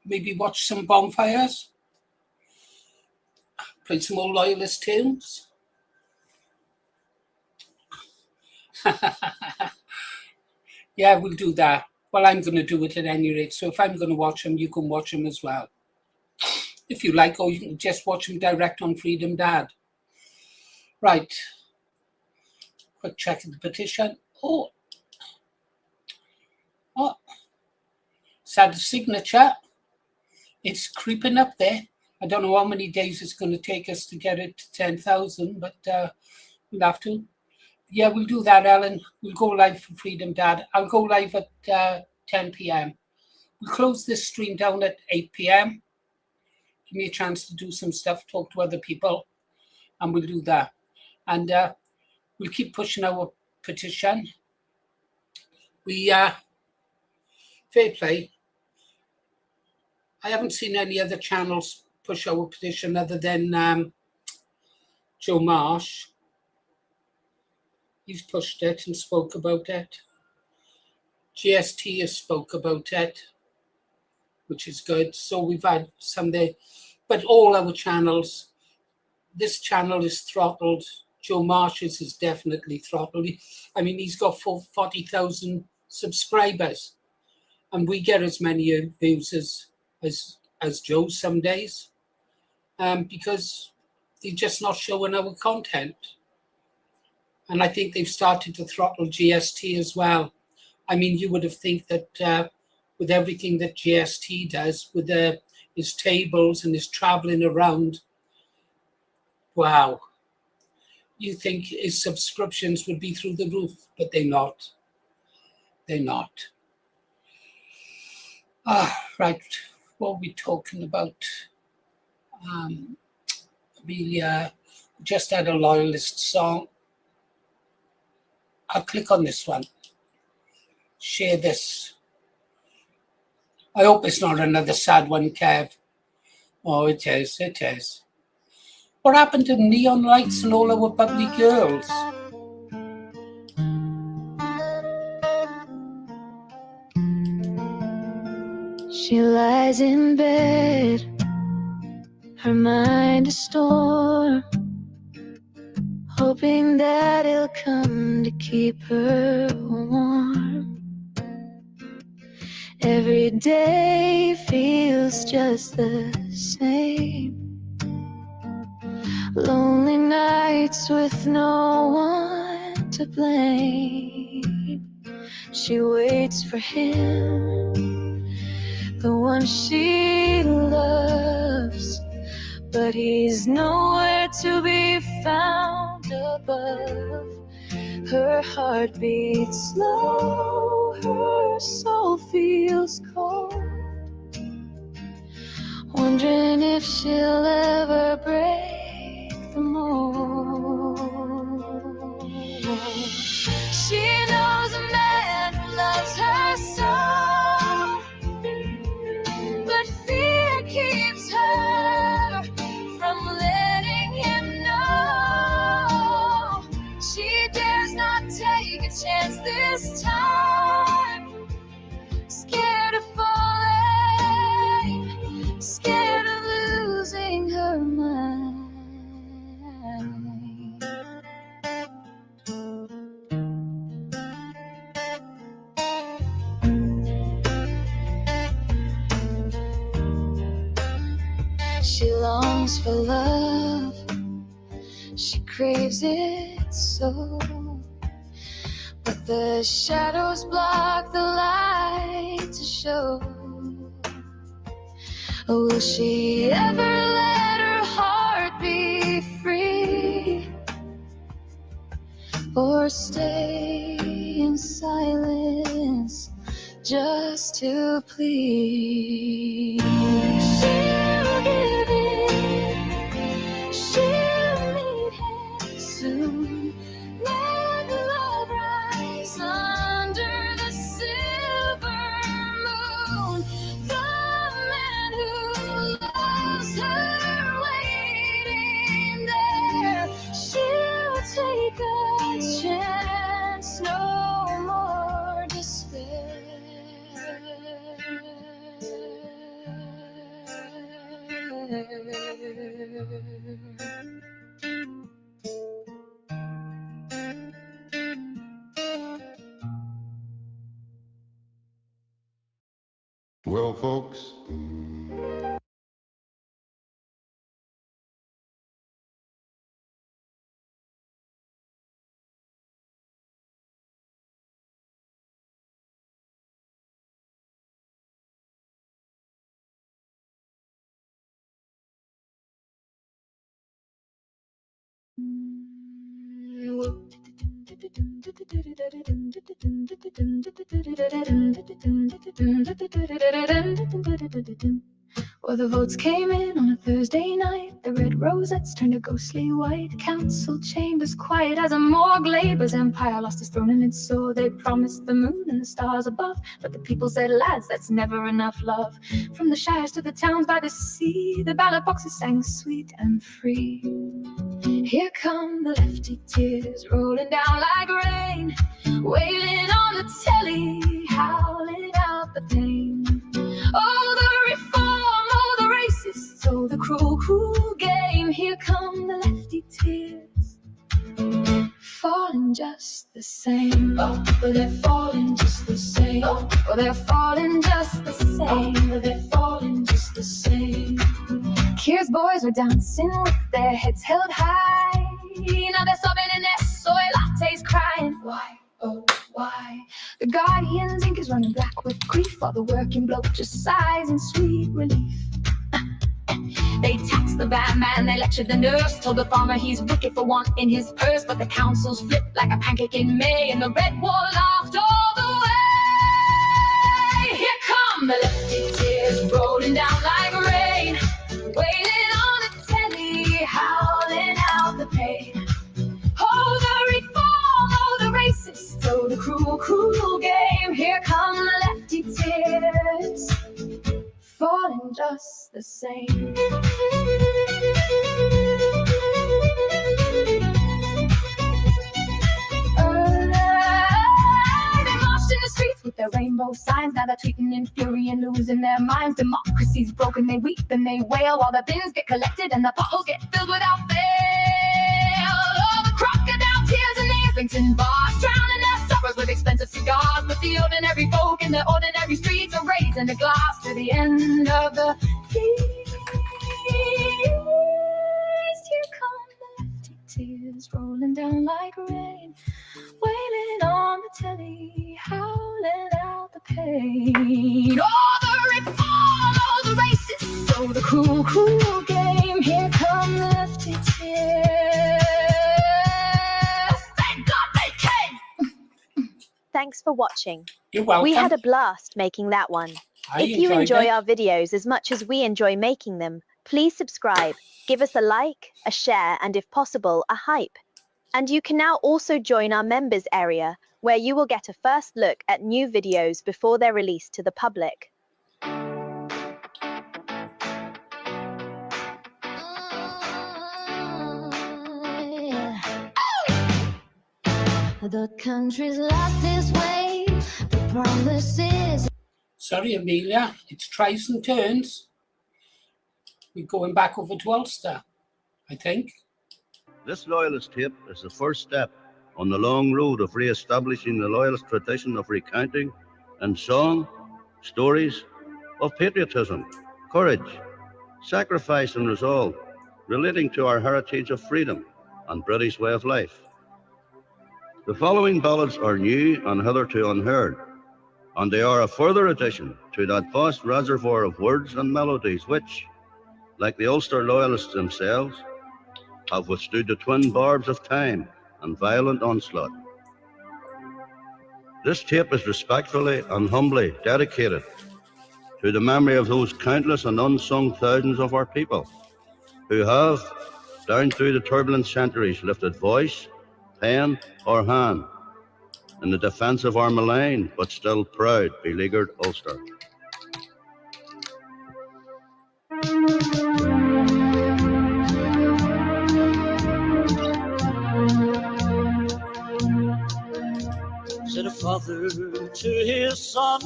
Maybe watch some bonfires? Play some more loyalist tunes? Yeah, we'll do that. Well, I'm going to do it at any rate. So if I'm going to watch them, you can watch them as well. If you like, or you can just watch them direct on Freedom Dad. Right. Quick check of the petition. Oh. Sad signature. It's creeping up there. I don't know how many days it's going to take us to get it to 10,000, but we'll have to. Yeah, we'll do that, Ellen. We'll go live for Freedom Dad. I'll go live at 10 p.m. We'll close this stream down at 8 p.m. Give me a chance to do some stuff, talk to other people, and we'll do that. And we'll keep pushing our petition. We, fair play. I haven't seen any other channels push our petition other than Joe Marsh. He's pushed it and spoke about it. GST has spoke about it, which is good. So we've had some there, but all our channels, this channel is throttled. Joe Marsh's is definitely throttled. I mean, he's got 40,000 subscribers, and we get as many views as Joe some days, because they're just not showing our content. And I think they've started to throttle GST as well. I mean, you would have think that with everything that GST does, with his tables and his traveling around, wow, you think his subscriptions would be through the roof, but they're not. They're not. Right, what are we talking about? We just had a loyalist song. I'll click on this one. Share this. I hope it's not another sad one, Kev. Oh, it is, it is. What happened to neon lights and all our bubbly girls? She lies in bed, her mind a storm, hoping that he'll come to keep her warm. Every day feels just the same. Lonely nights with no one to blame. She waits for him, the one she loves, but he's nowhere to be found above. Her heart beats slow, her soul feels cold, wondering if she'll ever break the mold. She knows a man who loves her so, but fear keeps her from letting him know. She dares not take a chance this time. Scared of falling, scared of losing her mind. She longs for love, she craves it so, but the shadows block the light to show. Will she ever let her heart or stay in silence just to please. She'll give in, she'll meet him soon. Let love rise under the silver moon. The man who loves her waiting there. She'll take a chance, no more despair. Well, folks, Well, the votes came in on a Thursday night. The red rosettes turned a ghostly white. Council chambers quiet as a morgue. Labour's empire lost its throne and its soul. They promised the moon and the stars above, but the people said, lads, that's never enough love. From the shires to the towns by the sea, the ballot boxes sang sweet and free. Here come the lefty tears rolling down like rain, wailing on the telly, howling out the pain. Oh, the reform, oh, the racists, oh, the cruel, cruel game. Here come the lefty tears, falling just the same. Oh, but they're falling just the same. Oh, they're falling just the same. Oh, but they're falling just the same. Keir's boys were dancing with their heads held high. Now they're sobbing in their soy lattes, crying, why, oh, why? The Guardian's ink is running black with grief, while the working bloke just sighs in sweet relief. They taxed the bad man, they lectured the nurse, told the farmer he's wicked for wanting his purse. But the councils flipped like a pancake in May, and the red wall laughed all the way. Here come the lefty tears rolling down like rain, wailing on the telly, howling out the pain. Oh, the reform, oh, the racist, oh, the cruel, cruel game. Here come the lefty tears, falling just the same. They marched in the streets with their rainbow signs. Now they're tweeting in fury and losing their minds. Democracy's broken, they weep and they wail, while the bins get collected and the potholes get filled without fail. Oh, the crocodile tears and the Islington bars, drowning their suppers with expensive cigars. But the ordinary folk in the ordinary streets are raising a glass to the end of the feast. Here come the lefty tears rolling down like rain, wailing on the telly, howling out the pain. Oh, the reform, oh, the racist, oh, the cruel, cruel game. Here come the lefty tears. Thank God they came. Thanks for watching. You're welcome. We had a blast making that one. I If you enjoyed enjoy it. our videos as much as we enjoy making them, please subscribe, give us a like, a share, and if possible, a hype. And you can now also join our members area, where you will get a first look at new videos before they're released to the public. The country's lost its way, the promises. Sorry, Amelia, it's tries and turns. We're going back over to Ulster, I think. This Loyalist tape is the first step on the long road of re-establishing the Loyalist tradition of recounting in song, stories of patriotism, courage, sacrifice and resolve, relating to our heritage of freedom and British way of life. The following ballads are new and hitherto unheard, and they are a further addition to that vast reservoir of words and melodies which, like the Ulster Loyalists themselves, have withstood the twin barbs of time and violent onslaught. This tape is respectfully and humbly dedicated to the memory of those countless and unsung thousands of our people who have, down through the turbulent centuries, lifted voice, pen, or hand in the defence of our malign but still proud beleaguered Ulster. Said a father to his son,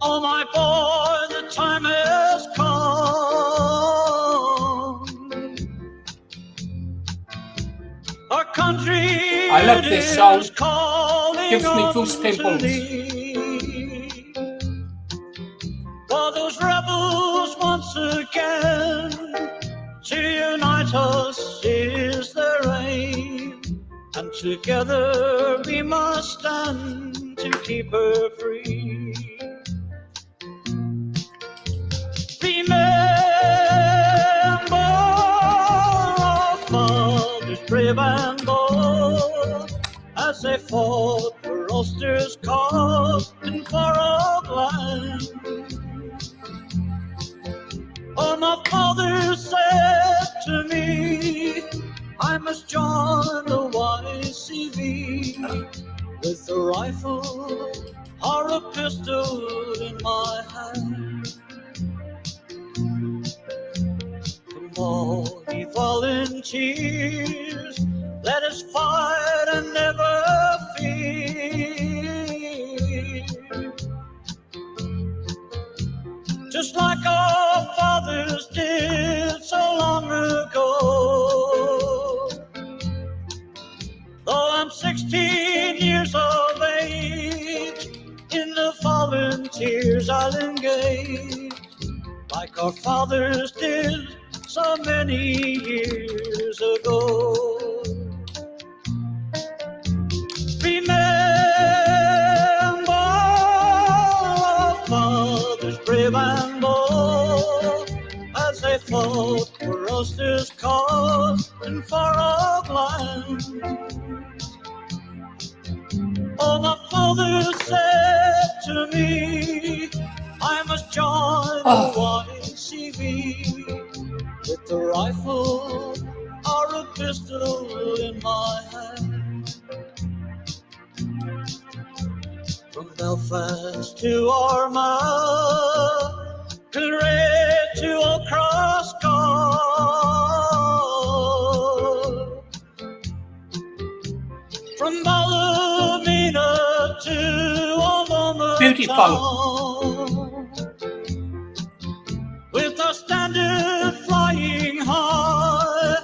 "Oh my boy, the time has come. Our country I love this song. is calling Gives me unto goose pimples. thee. For those rebels once again to unite us is their aim, and together we must stand to keep her free. Remember our fathers brave and bold as they fought for Ulster's cause and for our land. Oh, my father said to me, I must join the YCV with a rifle or a pistol in my hand. Come all ye volunteers, let us fight and never fear. Just like our fathers did so long ago. Though I'm 16 years of age, in the volunteers I'll engage, like our fathers did so many years ago. Remember our fathers brave and bold as they fought for Ulster's cause and for our land. Oh, my father said to me, I must join the YCV with a rifle or a pistol in my hand. From Belfast to Armagh, Kilray to Old Cross Guard, from Ballymena to Aloma Beautiful. with our standard flying high,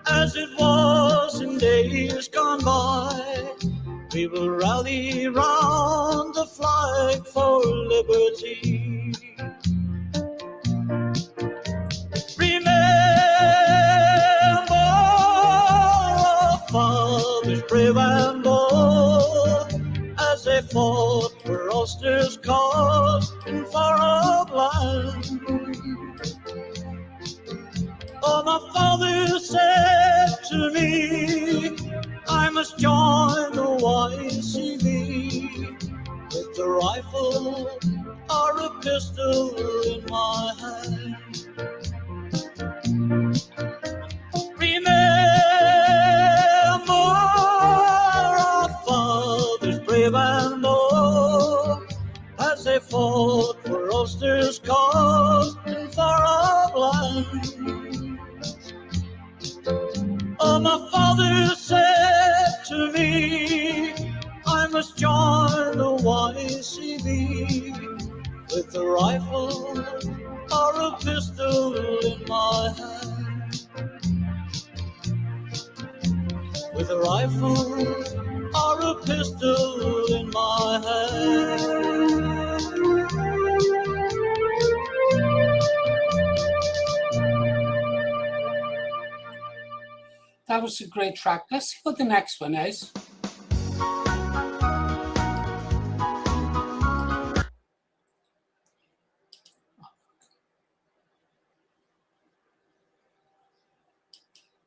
as it was in days gone by, we will rally round the flag for liberty. Remember our fathers brave and bold as they fought for Ulster's cause and for our land. Oh, my father said to me, I must join the YCV with a rifle or a pistol in my hand. Remember our fathers brave and bold as they fought for Ulster's cause and for our land. Oh, my father said to me, I must join the YCV with a rifle or a pistol in my hand. With a rifle or a pistol in my hand. That was a great track. Let's see what the next one is.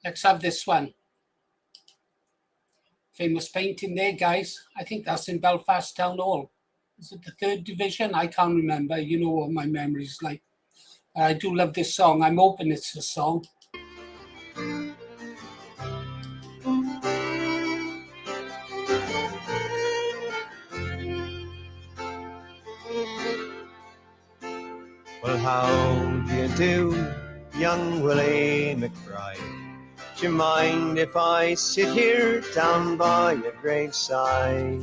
Let's have this one. famous painting there, guys. I think that's in Belfast Town Hall. Is it the 3rd Division? I can't remember. You know what my memory's like. I do love this song. I'm hoping it's a song. Well, how do you do, young Willie McBride? Do you mind if I sit here down by your graveside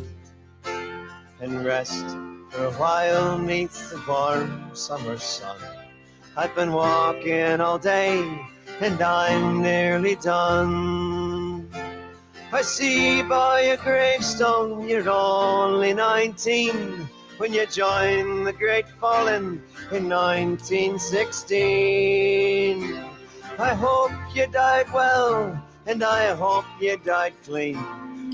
and rest for a while neath the warm summer sun? I've been walking all day and I'm nearly done. I see by your gravestone you're only 19 when you joined the great fallen in 1916. I hope you died well, and I hope you died clean.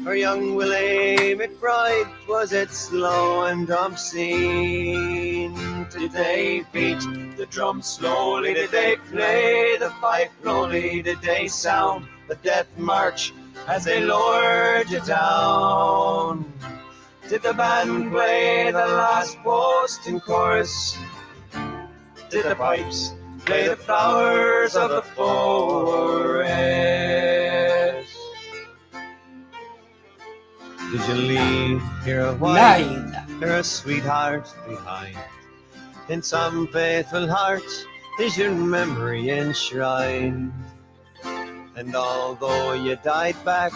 For young Willie McBride, was it slow and obscene? Did they beat the drum slowly? Did they play the fife slowly? Did they sound the death march as they lowered you down? Did the band play the last post in chorus? Did the pipes play the flowers of the forest? Did you leave your wife or a sweetheart behind? In some faithful heart is your memory enshrined. And although you died back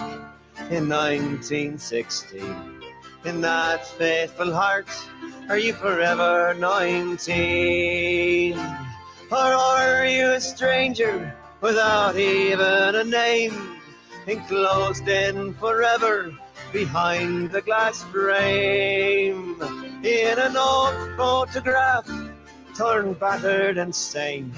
in 1916, in that faithful heart, are you forever 19? Or are you a stranger without even a name, enclosed in forever behind the glass frame, in an old photograph, torn, battered and stained,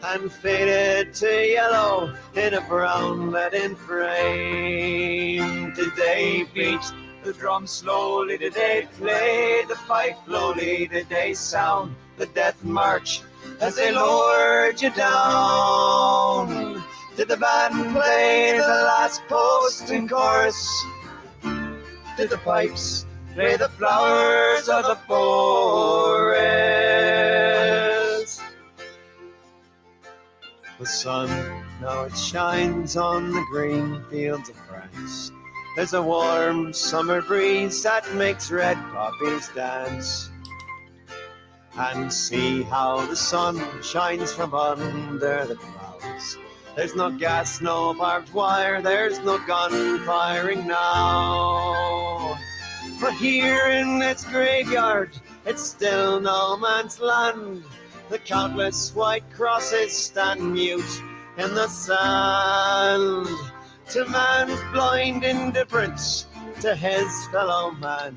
and faded to yellow in a brown leaden frame? Did they beat the drum slowly? Did they play the fife slowly? Did they sound the death march as they lowered you down? Did the band play the last post in chorus? Did the pipes play the flowers of the forest? The sun now it shines on the green fields of France. There's a warm summer breeze that makes red poppies dance. And see how the sun shines from under the clouds. There's no gas, no barbed wire, there's no gun firing now. But here in its graveyard, it's still no man's land. The countless white crosses stand mute in the sand. To man's blind indifference to his fellow man,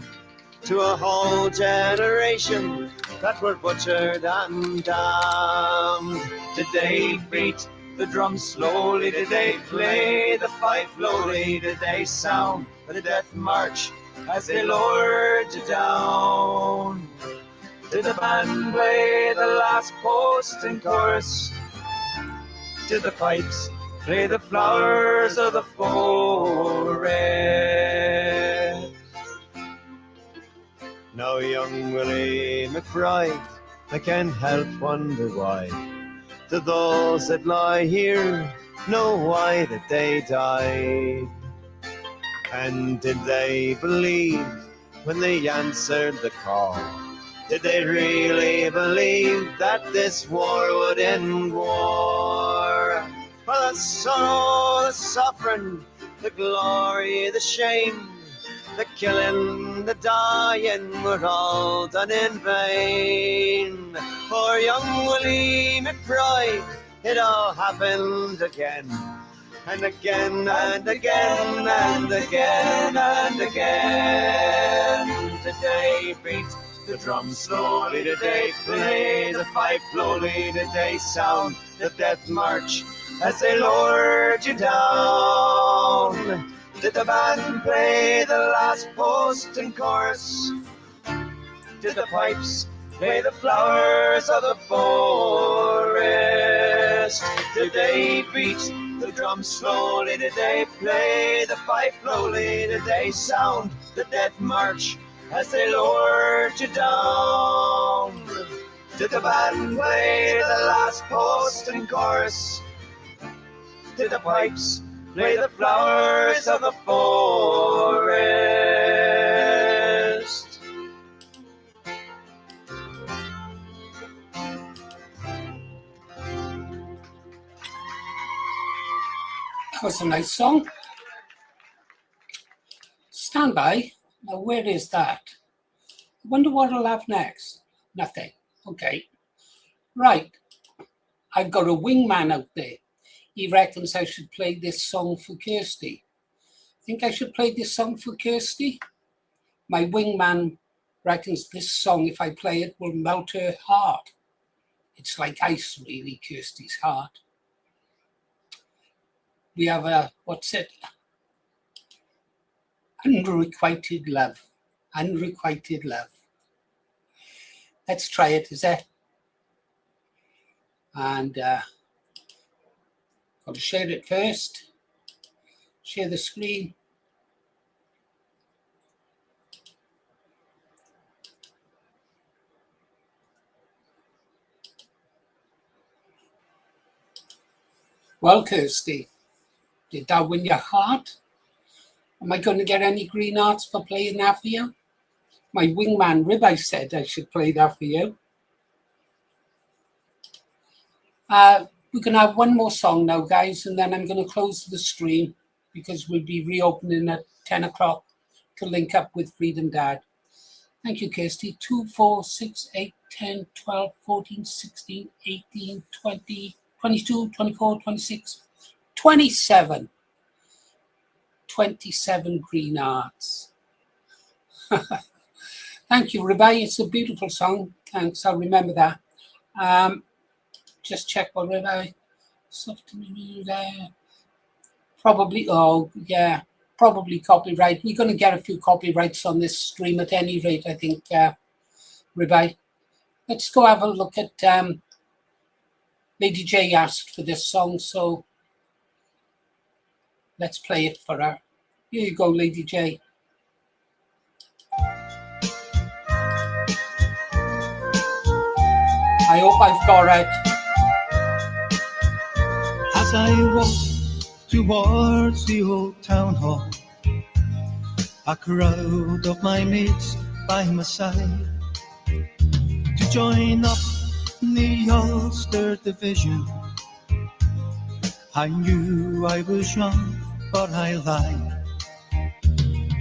to a whole generation that were butchered and damned. Did they beat the drum slowly? Did they play the fife slowly? Did they sound the death march as they lowered you down? Did the band play the last post in chorus? Did the pipes play the flowers of the forest? Now young Willie McBride, I can't help wonder why. Do those that lie here know why that they died? And did they believe when they answered the call? Did they really believe that this war would end war? For the sorrow, the suffering, the glory, the shame, the killing, the dying were all done in vain. For young Willie McBride, it all happened again, and again, and again, and again, and again. Did they beat the drum slowly? Did they play the fife slowly? Did they sound the death march as they lowered you down? Did the band play the last post in chorus? Did the pipes play the flowers of the forest? Did they beat The drums slowly did they play, the pipe slowly did they sound, the death march as they lowered you down. Did the band play the last post and chorus? Did the pipes play the flowers of the forest? That was a nice song. Stand by. Now, where is that? I wonder what I'll have next. Nothing. Okay. Right. I've got a wingman out there. He reckons I should play this song for Kirsty. Think I should play this song for Kirsty? My wingman reckons this song, if I play it, will melt her heart. It's like ice, really, Kirsty's heart. We have a, what's it? Unrequited love. Unrequited love. Let's try it, is it? And got to share it first. Share the screen. Well, Kirsty, did that win your heart? Am I going to get any green hearts for playing that for you? My wingman Ribeye said I should play that for you. We're going to have one more song now, guys, and then I'm going to close the stream because we'll be reopening at 10 o'clock to link up with Freedom Dad. Thank you, Kirsty. 2, 4, 6, 8, 10, 12, 14, 16, 18, 20, 22, 24, 26, 27. 27 green hearts. Thank you, Ribeye. It's a beautiful song. Thanks. I'll remember that. Just check what Ribeye. Probably, oh, yeah, probably copyright. We're going to get a few copyrights on this stream at any rate, I think, Ribeye. Let's go have a look at Lady J asked for this song, so let's play it for her. Here you go, Lady J. I hope I've got it. As I walk towards the old town hall, a crowd of my mates by my side to join up in the Ulster division. I knew I was young, but I lied.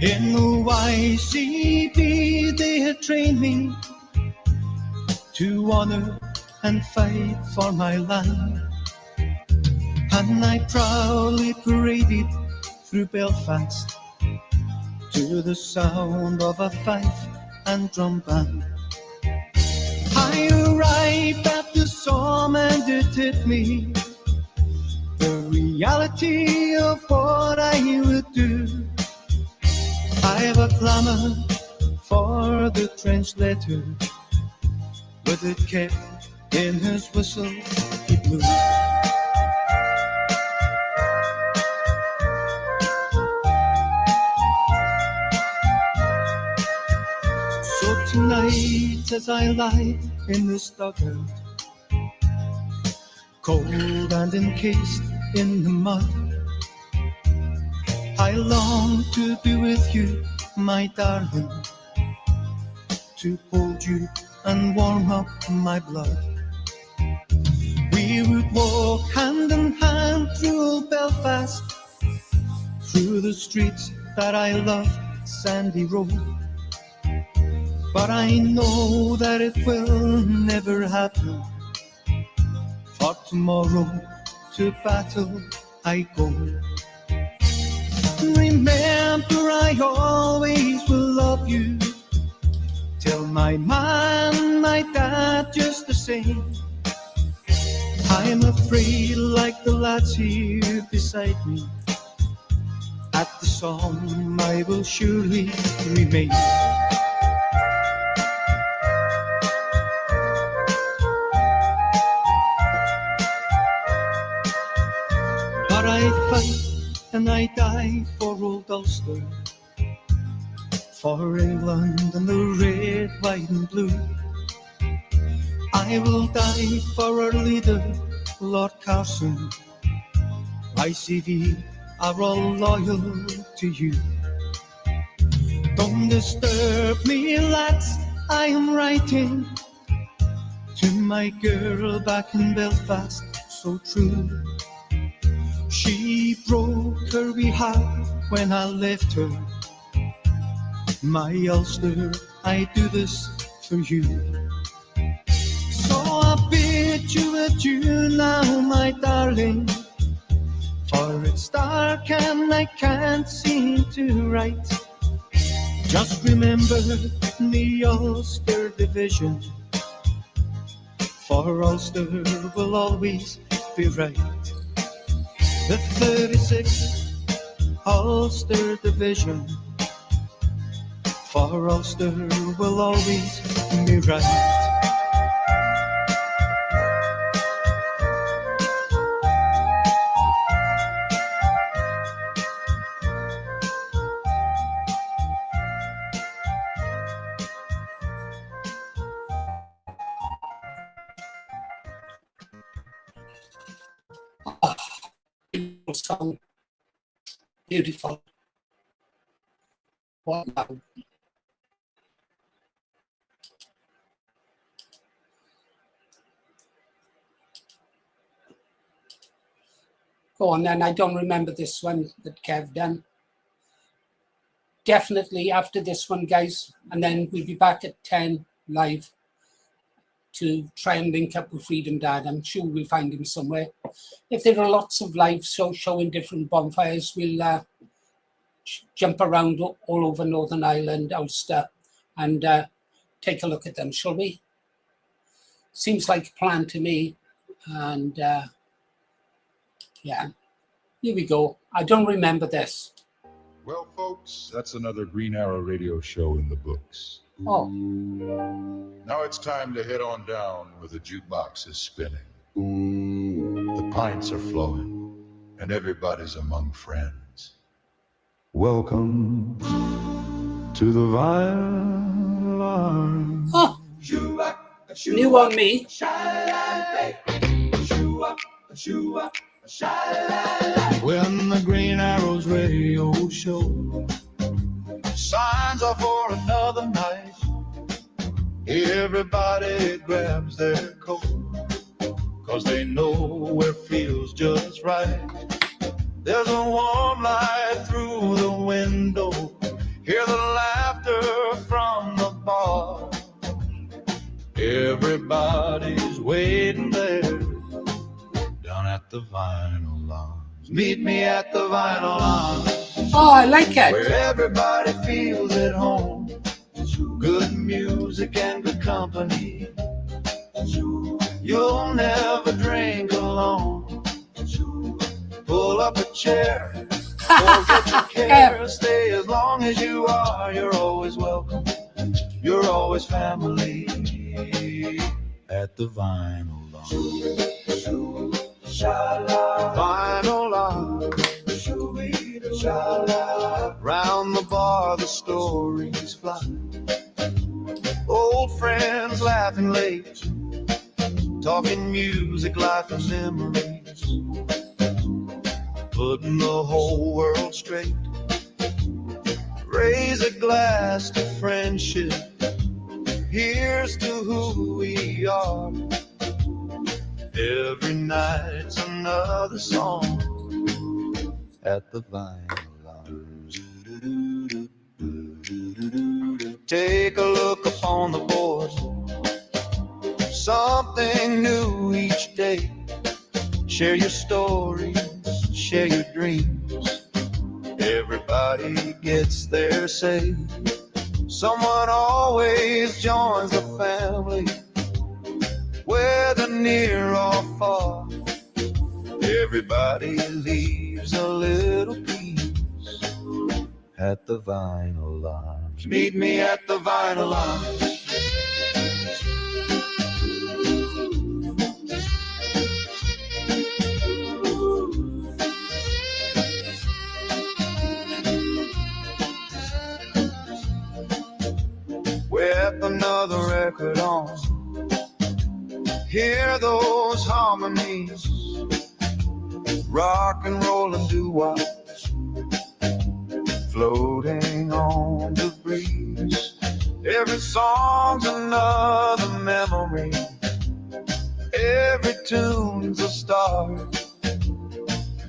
In the YCB they had trained me to honour and fight for my land. And I proudly paraded through Belfast to the sound of a fife and drum band. I arrived at the Somme and it hit me, the reality of what I would do. I have a clamour for the translator, with it kept in his whistle he blew. So tonight as I lie in this dugout, cold and encased in the mud, I long to be with you, my darling, to hold you and warm up my blood. We would walk hand in hand through old Belfast, through the streets that I love, Sandy Road. But I know that it will never happen, for tomorrow to battle I go. Remember, I always will love you, tell my man, my dad, just the same. I'm afraid, like the lads here beside me, at the Somme I will surely remain. But and I die for old Ulster, for England and the red, white and blue. I will die for our leader, Lord Carson. ICV are all loyal to you. Don't disturb me, lads, I am writing to my girl back in Belfast, so true. She broke her wee heart when I left her. My Ulster, I do this for you. So I bid you adieu now, my darling, for it's dark and I can't seem to write. Just remember the Ulster Division, for Ulster will always be right. The 36th Ulster Division, for Ulster will always be right. Beautiful song. Beautiful. What now? Go on then, I don't remember this one that Kev done. Definitely after this one, guys, and then we'll be back at 10 live to try and link up with Freedom Dad. I'm sure we'll find him somewhere. If there are lots of live showing different bonfires, we'll jump around all over Northern Ireland, Ulster, and take a look at them, shall we? Seems like a plan to me. And yeah, here we go. I don't remember this. Well, folks, that's another Green Arrow Radio show in the books. Oh. Now it's time to head on down where the jukebox is spinning. The pints are flowing, and everybody's among friends. Welcome to the Violin. Oh, new on me. When the Green Arrows radio show signs are for another night, everybody grabs their coat, 'cause they know where feels just right. There's a warm light through the window, hear the laughter from the bar. Everybody's waiting there down at the Vinyl Lounge. Meet me at the Vinyl Lounge. Oh, I like it. Where everybody feels at home. Good music and good company. You'll never drink alone. Pull up a chair, forget your care. Stay as long as you are. You're always welcome. You're always family at the Vinyl Lounge. Vinyl Lounge. Round the bar the stories fly. Old friends laughing late, talking music, life and memories, putting the whole world straight. Raise a glass to friendship, here's to who we are. Every night's another song at the Vinyl Lounge. Take a look upon the board, something new each day. Share your stories, share your dreams. Everybody gets their say. Someone always joins the family, whether near or far. Everybody leaves a little piece at the Vinyl Lounge. Meet me at the Vinyl Lounge. with another record on. Hear those harmonies, rock and roll and doo-wop, floating on the breeze. Every song's another memory, every tune's a star.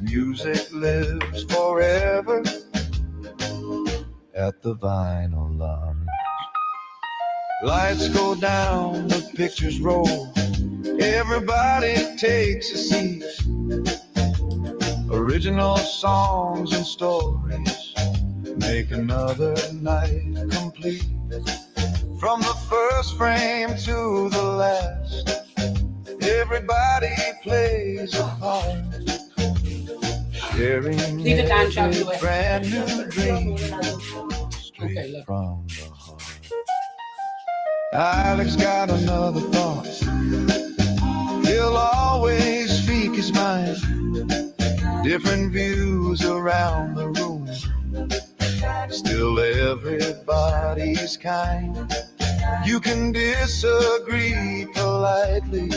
Music lives forever at the Vinyl Lounge. Lights go down, the pictures roll, everybody takes a seat. Original songs and stories make another night complete. From the first frame to the last, everybody plays a part, sharing every brand new dream straight from the heart. Alex got another thought, he'll always speak his mind. Different views around the room, still everybody's kind. You can disagree politely,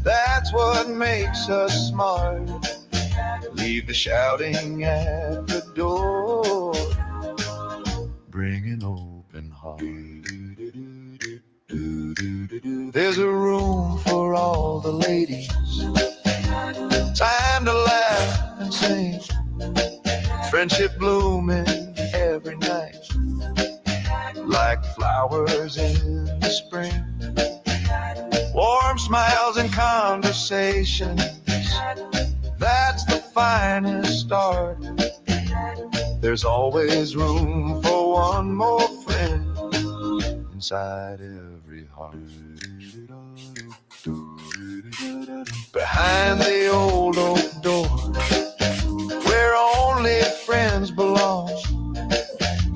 that's what makes us smart. Leave the shouting at the door, bring an open heart. There's a room for all the ladies, time to laugh and sing. Friendship blooming every night, like flowers in the spring. Warm smiles and conversations, that's the finest start. There's always room for one more friend inside every heart. Behind the old oak door, where only friends belong,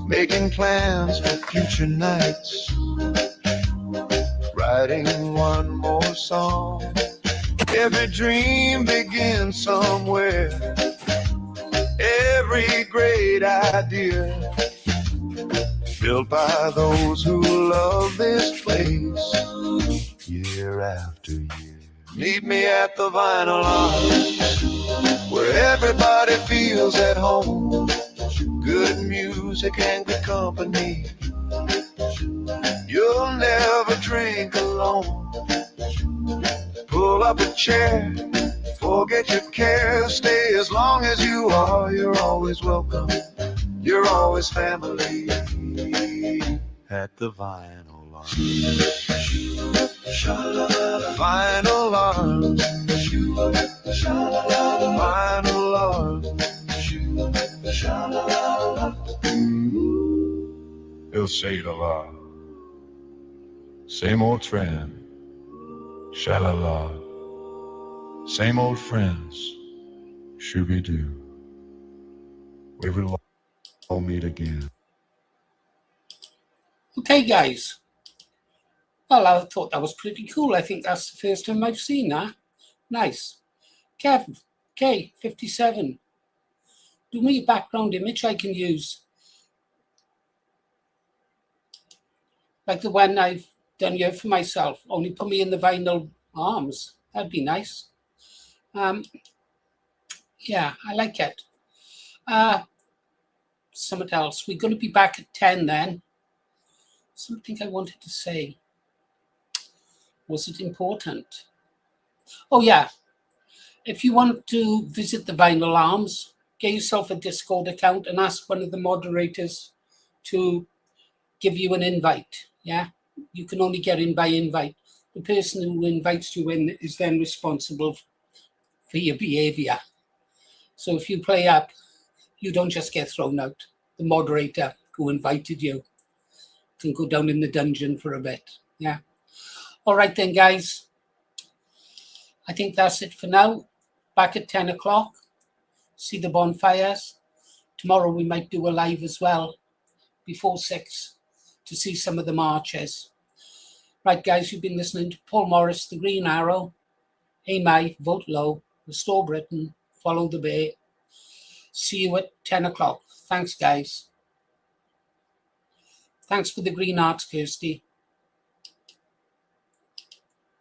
making plans for future nights, writing one more song. Every dream begins somewhere, every great idea built by those who love this place year after year. Meet me at the Vinyl Lounge, where everybody feels at home. Good music and good company, you'll never drink alone. Pull up a chair, forget your cares, stay as long as you are. You're always welcome, you're always family at the Vinyl Lounge. Vinyl Lounge, Vinyl Lounge. He'll say it a lot. Same old trend, sha-la-la. Same old friends, shooby-doo. We will all meet again. Okay, guys. Well, I thought that was pretty cool. I think that's the first time I've seen that. Nice. Kev, K57. Do me a background image I can use. Like the one I've done here for myself. Only put me in the vinyl arms. That'd be nice. Yeah, I like it. Something else. We're going to be back at 10 then. Something I wanted to say. Was it important? Oh, yeah. If you want to visit the Vinyl Arms, get yourself a Discord account and ask one of the moderators to give you an invite. Yeah, you can only get in by invite. The person who invites you in is then responsible for your behavior. So if you play up, you don't just get thrown out. The moderator who invited you can go down in the dungeon for a bit. Yeah. All right then, guys. I think that's it for now. Back at 10 o'clock. See the bonfires. Tomorrow we might do a live as well before 6 to see some of the marches. Right, guys, you've been listening to Paul Morris, The Green Arrow. Hey, Mike, vote low. Restore Britain. Follow the Bay. See you at 10 o'clock. Thanks, guys. Thanks for the green hearts, Kirsty.